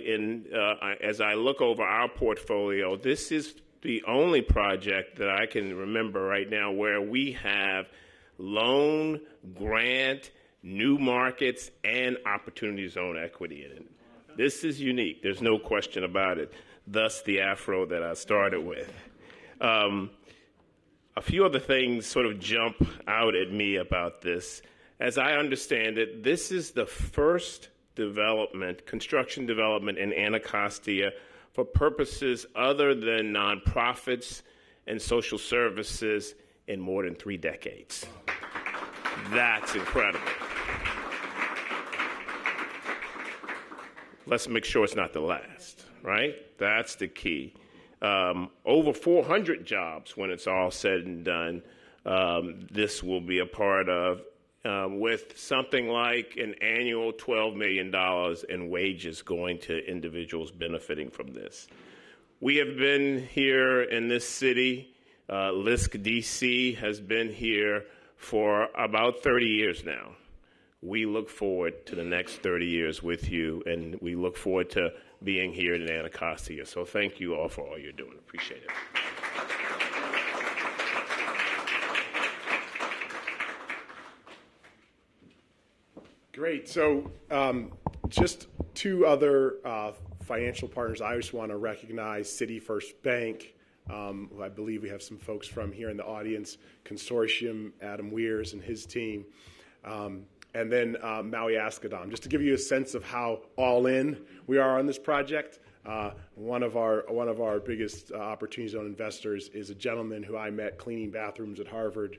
As I look over our portfolio, this is the only project that I can remember right now where we have loan, grant, new markets, and opportunity zone equity in it. This is unique. There's no question about it. Thus, the afro that I started with. A few other things sort of jump out at me about this. As I understand it, this is the first construction development in Anacostia for purposes other than nonprofits and social services in more than 3 decades. That's incredible. Let's make sure it's not the last, right? That's the key. Over 400 jobs when it's all said and done, this will be a part of, with something like an annual $12 million in wages going to individuals benefiting from this. We have been here in this city. LISC DC has been here for about 30 years now. We look forward to the next 30 years with you, and we look forward to being here in Anacostia. So thank you all for all you're doing. Appreciate it. Great. So just 2 other financial partners I just want to recognize: City First Bank, who I believe we have some folks from here in the audience, Consortium, Adam Weirs and his team, and then Maui Ascadom. Just to give you a sense of how all in we are on this project, one of our biggest Opportunity Zone investors is a gentleman who I met cleaning bathrooms at Harvard,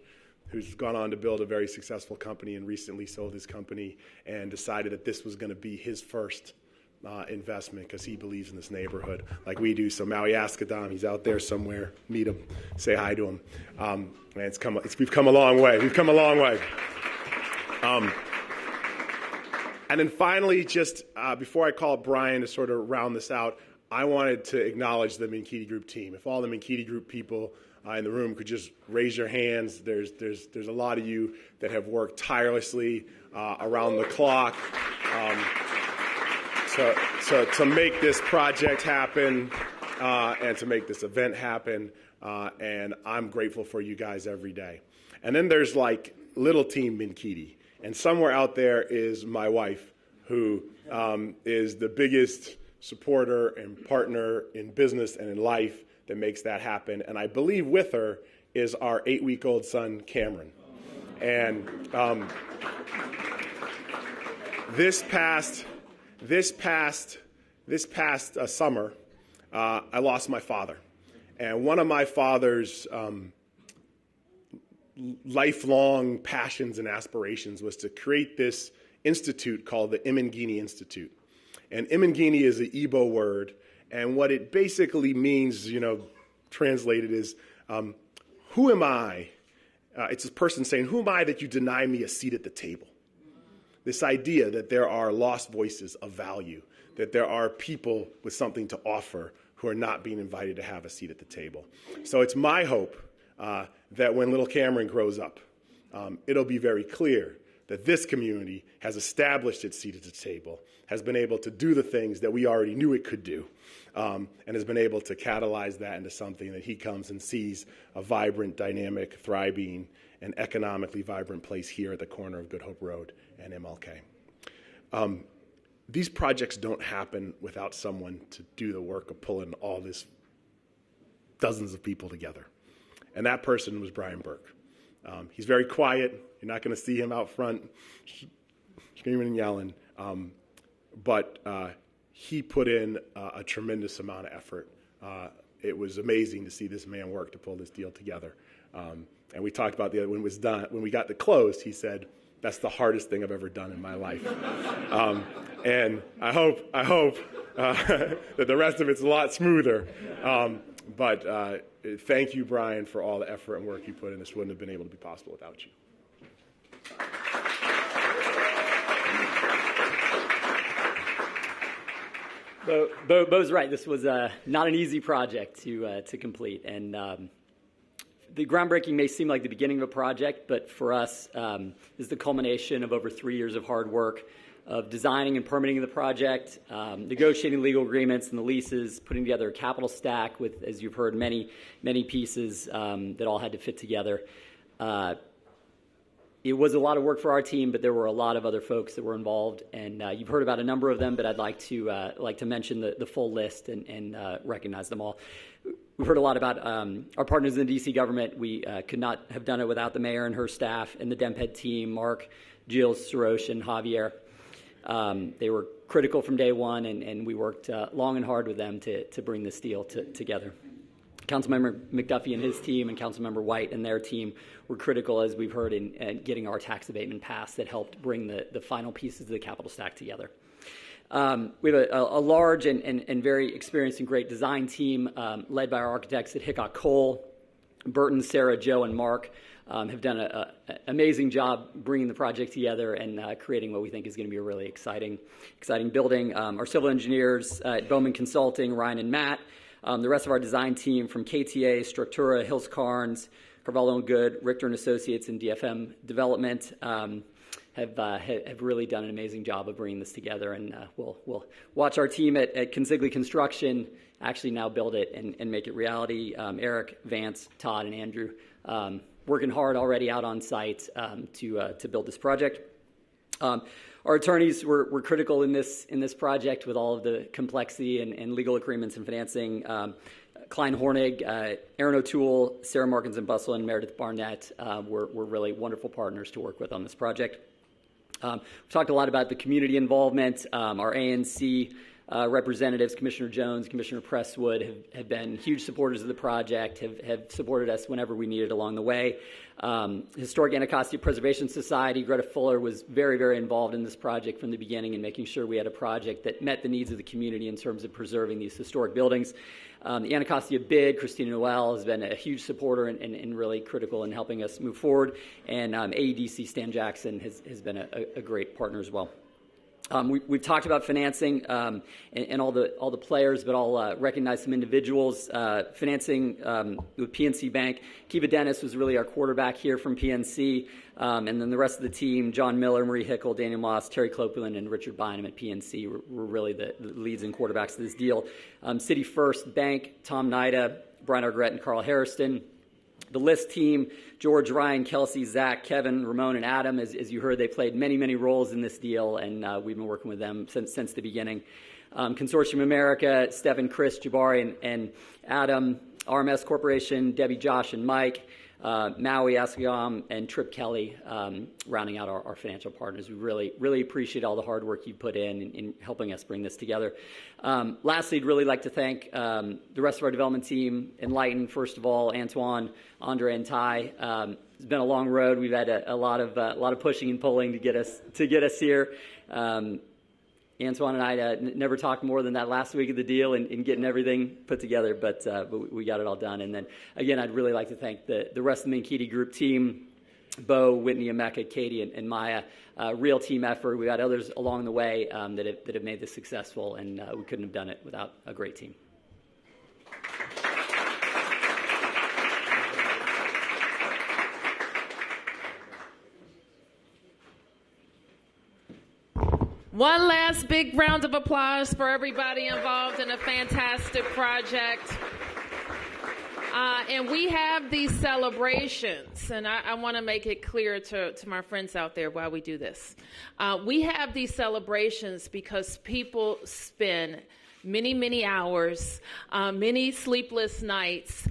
who's gone on to build a very successful company and recently sold his company and decided that this was going to be his first investment because he believes in this neighborhood like we do. So Maui Ascadom, he's out there somewhere. Meet him, say hi to him. And we've come a long way. We've come a long way. And then finally, just before I call Brian to sort of round this out, I wanted to acknowledge the Minkiti Group team. If all the Minkiti Group people in the room could just raise your hands. There's a lot of you that have worked tirelessly around the clock to make this project happen and to make this event happen. And I'm grateful for you guys every day. And then there's like little team Minkiti. And somewhere out there is my wife, who is the biggest supporter and partner in business and in life that makes that happen. And I believe with her is our 8-week-old son, Cameron. And this past summer, I lost my father. And one of my father's lifelong passions and aspirations was to create this institute called the Imangini Institute. And Imangini is an Igbo word, and what it basically means, translated is, who am I? It's a person saying, who am I that you deny me a seat at the table? This idea that there are lost voices of value, that there are people with something to offer who are not being invited to have a seat at the table. So it's my hope that when little Cameron grows up, it'll be very clear that this community has established its seat at the table, has been able to do the things that we already knew it could do, and has been able to catalyze that into something that he comes and sees a vibrant, dynamic, thriving, and economically vibrant place here at the corner of Good Hope Road and MLK. These projects don't happen without someone to do the work of pulling all this, dozens of people together. And that person was Brian Burke. He's very quiet. You're not going to see him out front screaming and yelling. But he put in a tremendous amount of effort. It was amazing to see this man work to pull this deal together. And we talked about when it was done. When we got the close, he said, "That's the hardest thing I've ever done in my life." And I hope that the rest of it's a lot smoother. But thank you, Brian, for all the effort and work you put in. This wouldn't have been able to be possible without you. Bo's right. This was not an easy project to complete, and the groundbreaking may seem like the beginning of a project, but for us, this is the culmination of over 3 years of hard work, of designing and permitting the project, negotiating legal agreements and the leases, putting together a capital stack with, as you've heard, many pieces that all had to fit together. It was a lot of work for our team, but there were a lot of other folks that were involved, and you've heard about a number of them, but I'd like to mention the full list and recognize them all. We've heard a lot about our partners in the D.C. government. We could not have done it without the mayor and her staff and the DEMPED team, Mark, Jill, Sarosh, and Javier. They were critical from day one, and we worked long and hard with them to bring this deal together. Councilmember McDuffie and his team and Councilmember White and their team were critical, as we've heard, in getting our tax abatement passed that helped bring the final pieces of the capital stack together. We have a large and very experienced and great design team led by our architects at Hickok Cole. Burton, Sarah, Joe, and Mark have done an amazing job bringing the project together and creating what we think is going to be a really exciting building. Our civil engineers at Bowman Consulting, Ryan and Matt, the rest of our design team from KTA, Structura, Hills Carnes, Carvalho and Good, Richter and Associates, and DFM Development have really done an amazing job of bringing this together. And we'll watch our team at Consigli Construction actually now build it and make it reality. Eric, Vance, Todd, and Andrew working hard already out on site to build this project. Our attorneys were critical in this project with all of the complexity and legal agreements and financing. Klein Hornig, Aaron O'Toole, Sarah Markins and Bustle, and Meredith Barnett were really wonderful partners to work with on this project. We've talked a lot about the community involvement. Our ANC representatives, Commissioner Jones, Commissioner Presswood, have been huge supporters of the project, have supported us whenever we needed along the way. Historic Anacostia Preservation Society, Greta Fuller, was very, very involved in this project from the beginning and making sure we had a project that met the needs of the community in terms of preserving these historic buildings. The Anacostia bid, Christina Noel, has been a huge supporter and really critical in helping us move forward. And AEDC Stan Jackson has been a great partner as well. We've talked about financing and all the players, but I'll recognize some individuals. Financing with PNC Bank. Kiva Dennis was really our quarterback here from PNC. And then the rest of the team, John Miller, Marie Hickel, Daniel Moss, Terry Copeland, and Richard Bynum at PNC were really the leads and quarterbacks of this deal. City First Bank, Tom Nida, Brian Argrett, and Carl Harrison. The list team, George, Ryan, Kelsey, Zach, Kevin, Ramon, and Adam, as you heard, they played many, many roles in this deal, and we've been working with them since the beginning. Consortium America, Stephen, Chris, Jabari, and Adam, RMS Corporation, Debbie, Josh, and Mike, Maui, Asagam, and Trip Kelly, rounding out our financial partners. We really, really appreciate all the hard work you put in helping us bring this together. Lastly, I'd really like to thank the rest of our development team, Enlighten, first of all, Antoine, Andre, and Ty. It's been a long road. We've had a lot of pushing and pulling to get us here. Antoine and I never talked more than that last week of the deal in getting everything put together, but we got it all done. And then, again, I'd really like to thank the rest of the Minkiti Group team, Bo, Whitney, Emeka, Katie, and Maya. Real team effort. We got others along the way that have made this successful, and we couldn't have done it without a great team. One last big round of applause for everybody involved in a fantastic project. And we have these celebrations, and I want to make it clear to my friends out there why we do this. We have these celebrations because people spend many, many hours, many sleepless nights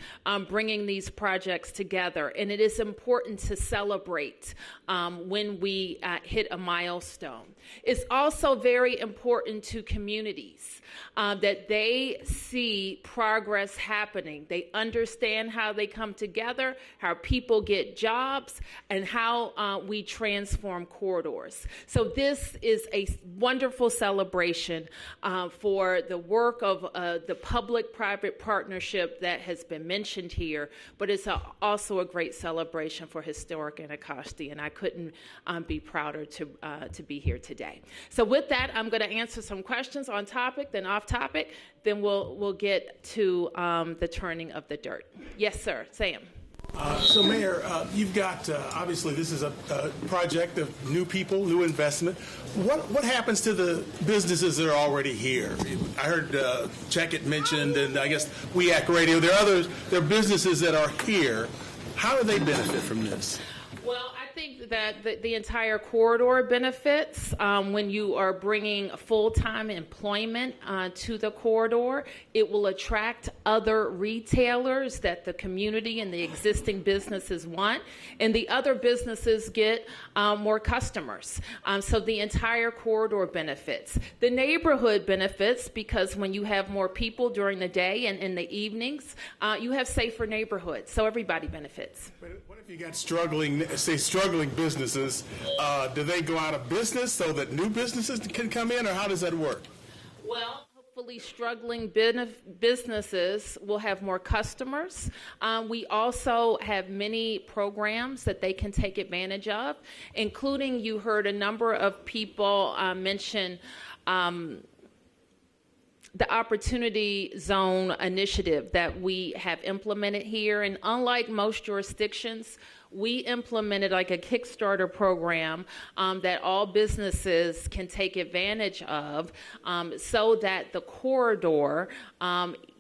bringing these projects together. And it is important to celebrate when we hit a milestone. It's also very important to communities that they see progress happening. They understand how they come together, how people get jobs, and how we transform corridors. So this is a wonderful celebration for the work of the public-private partnership that has been mentioned here, but it's also a great celebration for historic Anacostia, and I couldn't be prouder to be here today. So with that, I'm going to answer some questions on topic, then off topic, then we'll get to the turning of the dirt. Yes, sir. Sam. So, Mayor, you've got, obviously, this is a project of new people, new investment. What happens to the businesses that are already here? I heard Check It mentioned, and I guess WEAC Radio. There are businesses that are here. How do they benefit from this? Well, I think that the entire corridor benefits when you are bringing full-time employment to the corridor. It will attract other retailers that the community and the existing businesses want, and the other businesses get more customers. So the entire corridor benefits. The neighborhood benefits because when you have more people during the day and in the evenings, you have safer neighborhoods. So everybody benefits. But what if you got struggling businesses? Do they go out of business so that new businesses can come in, or how does that work? Well, hopefully struggling businesses will have more customers. We also have many programs that they can take advantage of, including, you heard a number of people mention the Opportunity Zone initiative that we have implemented here. And unlike most jurisdictions, we implemented like a Kickstarter program that all businesses can take advantage of so that the corridor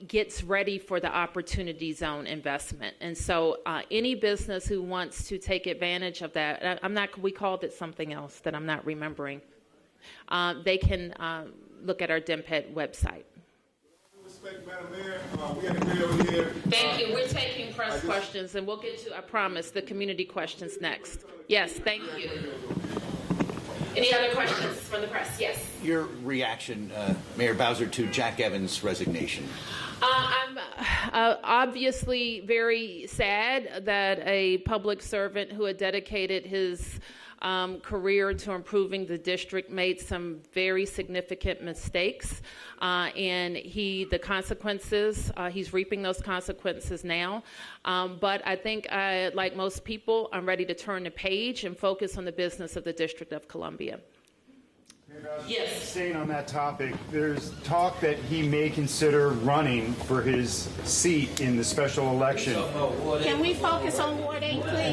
gets ready for the Opportunity Zone investment. And so any business who wants to take advantage of that, we called it something else that I'm not remembering, they can look at our DMPED website. Madam Mayor, we have a video here. Thank you. We're taking press questions, and we'll get to, I promise, the community questions next. Yes, thank you. Any other questions from the press? Yes. Your reaction, Mayor Bowser, to Jack Evans' resignation? I'm obviously very sad that a public servant who had dedicated his career to improving the district made some very significant mistakes, and the consequences, he's reaping those consequences now. But I think, like most people, I'm ready to turn the page and focus on the business of the District of Columbia. Yes. Staying on that topic, there's talk that he may consider running for his seat in the special election. Can we focus on Ward 8, please?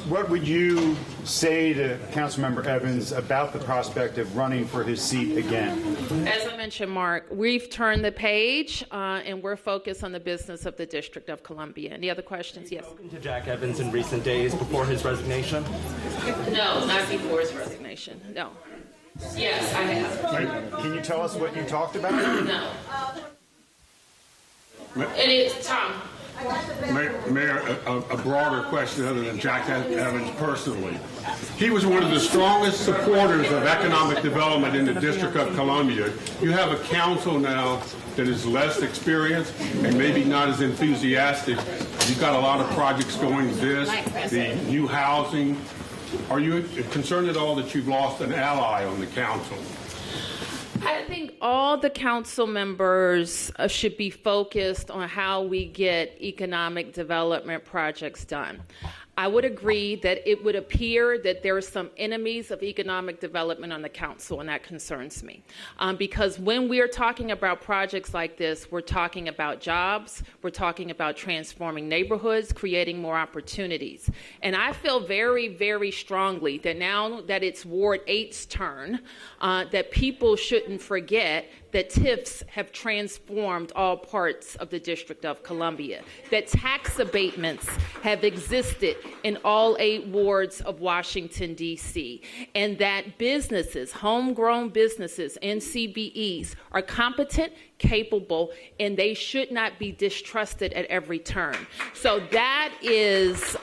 What would you say to Councilmember Evans about the prospect of running for his seat again? As a mentioned, Mark, we've turned the page and we're focused on the business of the District of Columbia. Any other questions? Yes. Spoken to Jack Evans in recent days before his resignation? No, not before his resignation. No. Yes, I have. Can you tell us what you talked about? No. And it's Tom. Mayor, a broader question other than Jack Evans personally. He was one of the strongest supporters of economic development in the District of Columbia. You have a council now that is less experienced and maybe not as enthusiastic. You've got a lot of projects going, the new housing. Are you concerned at all that you've lost an ally on the council? I think all the council members should be focused on how we get economic development projects done. I would agree that it would appear that there are some enemies of economic development on the council, and that concerns me. Because when we are talking about projects like this, we're talking about jobs, we're talking about transforming neighborhoods, creating more opportunities. And I feel very, very strongly that now that it's Ward 8's turn, that people shouldn't forget that TIFs have transformed all parts of the District of Columbia, that tax abatements have existed in all 8 wards of Washington, D.C., and that businesses, homegrown businesses, NCBEs, are competent, capable, and they should not be distrusted at every turn. So that is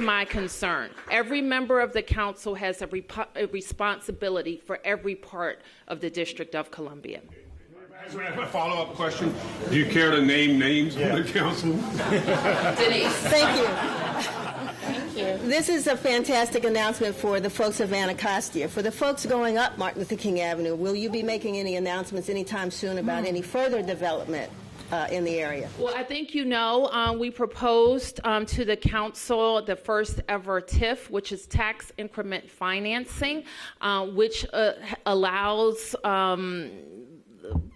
my concern. Every member of the council has a responsibility for every part of the District of Columbia. I have a follow-up question. Do you care to name names on the council? Denise. Thank you. Thank you. This is a fantastic announcement for the folks of Anacostia. For the folks going up Martin Luther King Avenue, will you be making any announcements anytime soon about any further development in the area? Well, I think we proposed to the council the first ever TIF, which is tax increment financing, which allows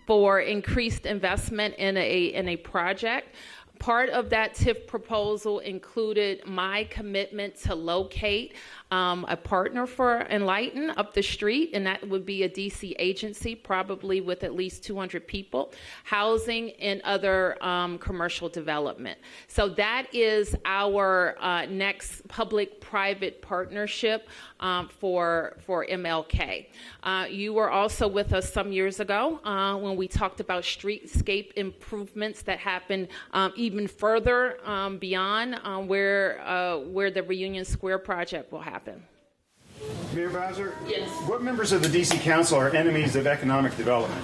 for increased investment in a project. Part of that TIF proposal included my commitment to locate a partner for Enlighten up the street, and that would be a DC agency, probably with at least 200 people, housing and other commercial development. So that is our next public-private partnership for MLK. You were also with us some years ago when we talked about streetscape improvements that happened even further beyond where the Reunion Square project will happen. Mayor Bowser? Yes. What members of the D.C. Council are enemies of economic development?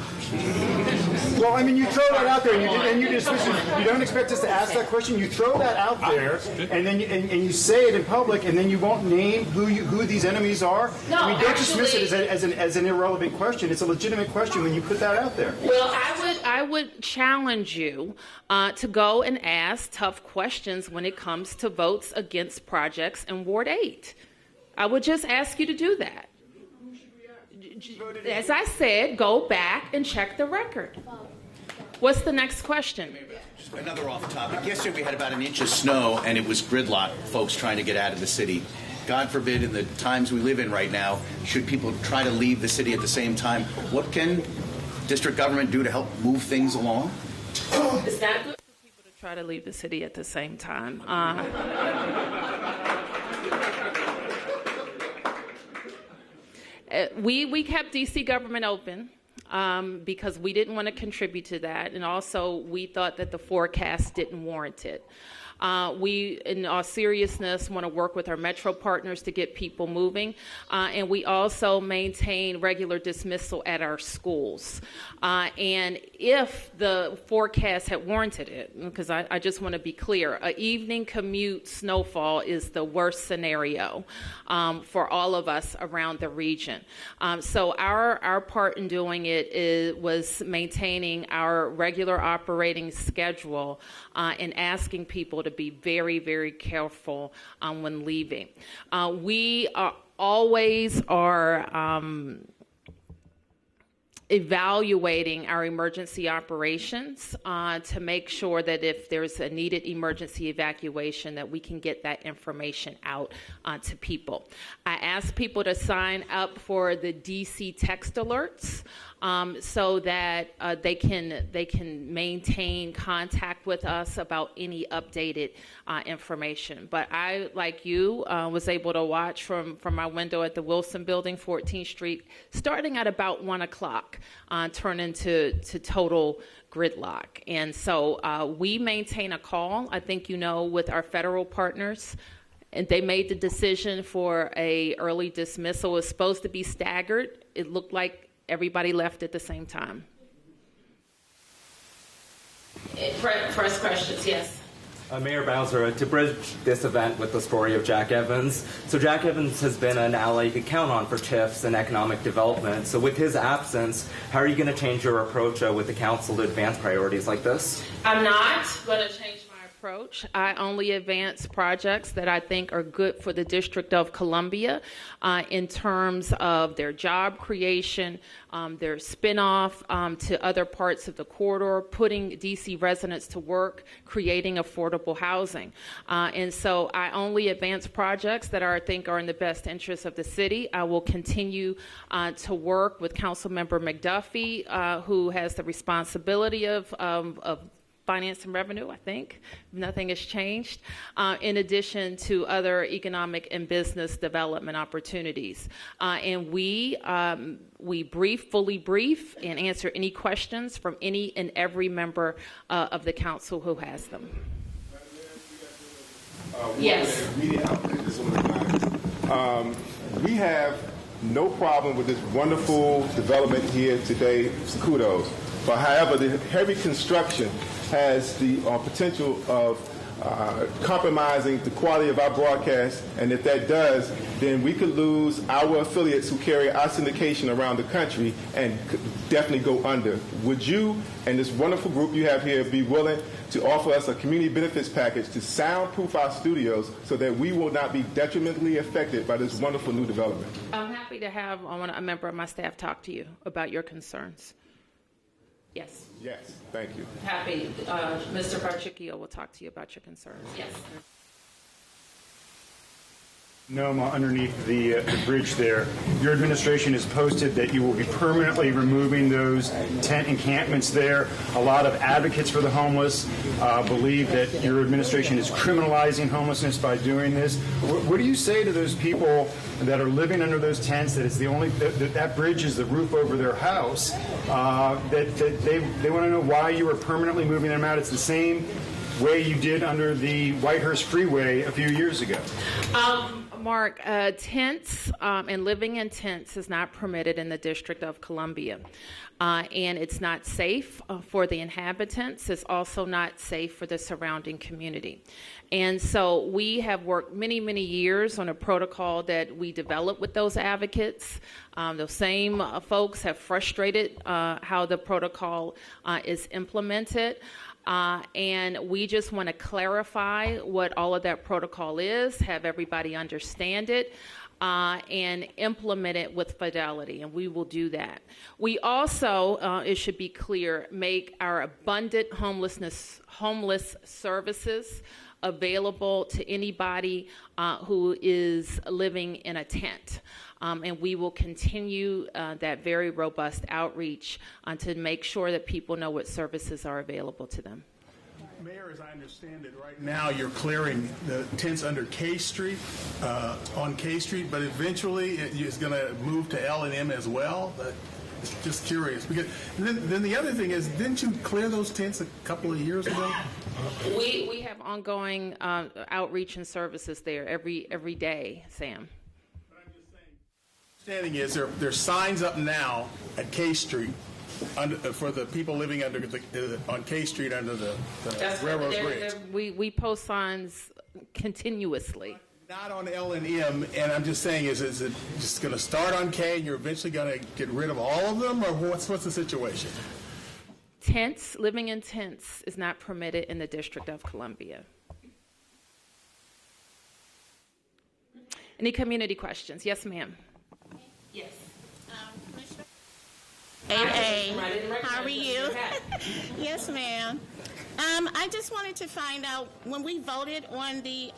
Well, I mean, you throw that out there, and you dismiss it. You don't expect us to ask that question. You throw that out there, and then you say it in public, and then you won't name who these enemies are. No, I mean, don't dismiss it as an irrelevant question. It's a legitimate question when you put that out there. Well, I would challenge you to go and ask tough questions when it comes to votes against projects in Ward 8. I would just ask you to do that. As I said, go back and check the record. What's the next question? Just another off topic. Yesterday we had about an inch of snow, and it was gridlock, folks trying to get out of the city. God forbid, in the times we live in right now, should people try to leave the city at the same time, what can district government do to help move things along? It's not good for people to try to leave the city at the same time. We kept D.C. government open because we didn't want to contribute to that, and also we thought that the forecast didn't warrant it. We, in all seriousness, want to work with our metro partners to get people moving, and we also maintain regular dismissal at our schools. And if the forecast had warranted it, because I just want to be clear, an evening commute snowfall is the worst scenario for all of us around the region. So our part in doing it was maintaining our regular operating schedule and asking people to be very, very careful when leaving. We always are evaluating our emergency operations to make sure that if there's a needed emergency evacuation, that we can get that information out to people. I asked people to sign up for the DC text alerts so that they can maintain contact with us about any updated information. But I, like you, was able to watch from my window at the Wilson Building, 14th Street, starting at about 1 o'clock, turn into total gridlock. And so we maintain a call, I think you know, with our federal partners. And they made the decision for a early dismissal. It was supposed to be staggered. It looked like everybody left at the same time. First questions, yes. Mayor Bowser, to bridge this event with the story of Jack Evans. So Jack Evans has been an ally you could count on for TIFs and economic development. So with his absence, how are you going to change your approach with the council to advance priorities like this? I'm not going to change my approach. I only advance projects that I think are good for the District of Columbia in terms of their job creation, their spin-off to other parts of the corridor, putting D.C. residents to work, creating affordable housing. And so I only advance projects that I think are in the best interest of the city. I will continue to work with Councilmember McDuffie, who has the responsibility of finance and revenue, I think. Nothing has changed, in addition to other economic and business development opportunities. And we fully brief, and answer any questions from any and every member of the council who has them. Yes. We have no problem with this wonderful development here today. Kudos. But however, the heavy construction has the potential of compromising the quality of our broadcast, and if that does, then we could lose our affiliates who carry our syndication around the country and could definitely go under. Would you and this wonderful group you have here be willing to offer us a community benefits package to soundproof our studios so that we will not be detrimentally affected by this wonderful new development? I'm happy to have a member of my staff talk to you about your concerns. Yes. Yes, thank you. Happy. Mr. Barchicchio will talk to you about your concerns. Yes. Noma, underneath the bridge there, your administration has posted that you will be permanently removing those tent encampments there. A lot of advocates for the homeless believe that your administration is criminalizing homelessness by doing this. What do you say to those people that are living under those tents, that it's the only that bridge is the roof over their house, that they want to know why you are permanently moving them out? It's the same way you did under the Whitehurst Freeway a few years ago. Mark, tents and living in tents is not permitted in the District of Columbia. And it's not safe for the inhabitants. It's also not safe for the surrounding community. And so we have worked many, many years on a protocol that we developed with those advocates. Those same folks have frustrated how the protocol is implemented. And we just want to clarify what all of that protocol is, have everybody understand it, and implement it with fidelity, and we will do that. We also, it should be clear, make our abundant homeless services available to anybody who is living in a tent. And we will continue that very robust outreach to make sure that people know what services are available to them. Mayor, as I understand it, right now you're clearing the tents under K Street, on K Street, but eventually it's going to move to L&M as well. Just curious. Because then the other thing is, didn't you clear those tents a couple of years ago? We have ongoing outreach and services there every day, Sam. Understanding is there's signs up now at K Street for the people living under on K Street under the railroad bridge. We post signs continuously. Not on L&M, and I'm just saying, is it just going to start on K and you're eventually going to get rid of all of them, or what's the situation? Tents, living in tents is not permitted in the District of Columbia. Any community questions? Yes, ma'am. Yes. Hey, how are you? Yes, ma'am. I just wanted to find out, when we voted on the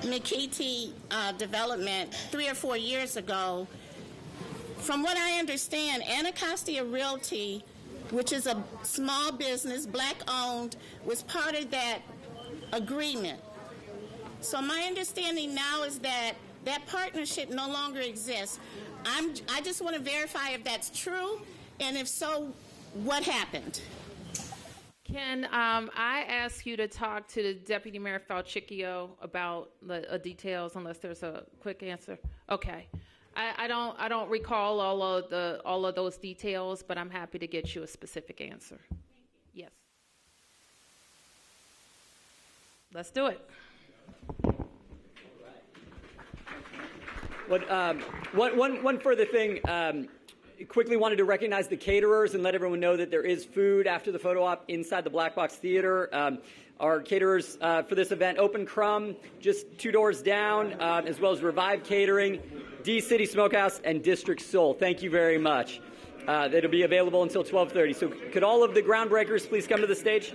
McKeety development 3 or 4 years ago, from what I understand, Anacostia Realty, which is a small business, black-owned, was part of that agreement. So my understanding now is that that partnership no longer exists. I just want to verify if that's true, and if so, what happened? Can I ask you to talk to the Deputy Mayor Falchicchio about the details, unless there's a quick answer? Okay. I don't recall all of those details, but I'm happy to get you a specific answer. Yes. Let's do it. One further thing. Quickly wanted to recognize the caterers and let everyone know that there is food after the photo op inside the Black Box Theater. Our caterers for this event, Open Crumb, just 2 doors down, as well as Revive Catering, D-City Smokehouse, and District Soul. Thank you very much. It'll be available until 12:30. So could all of the groundbreakers please come to the stage?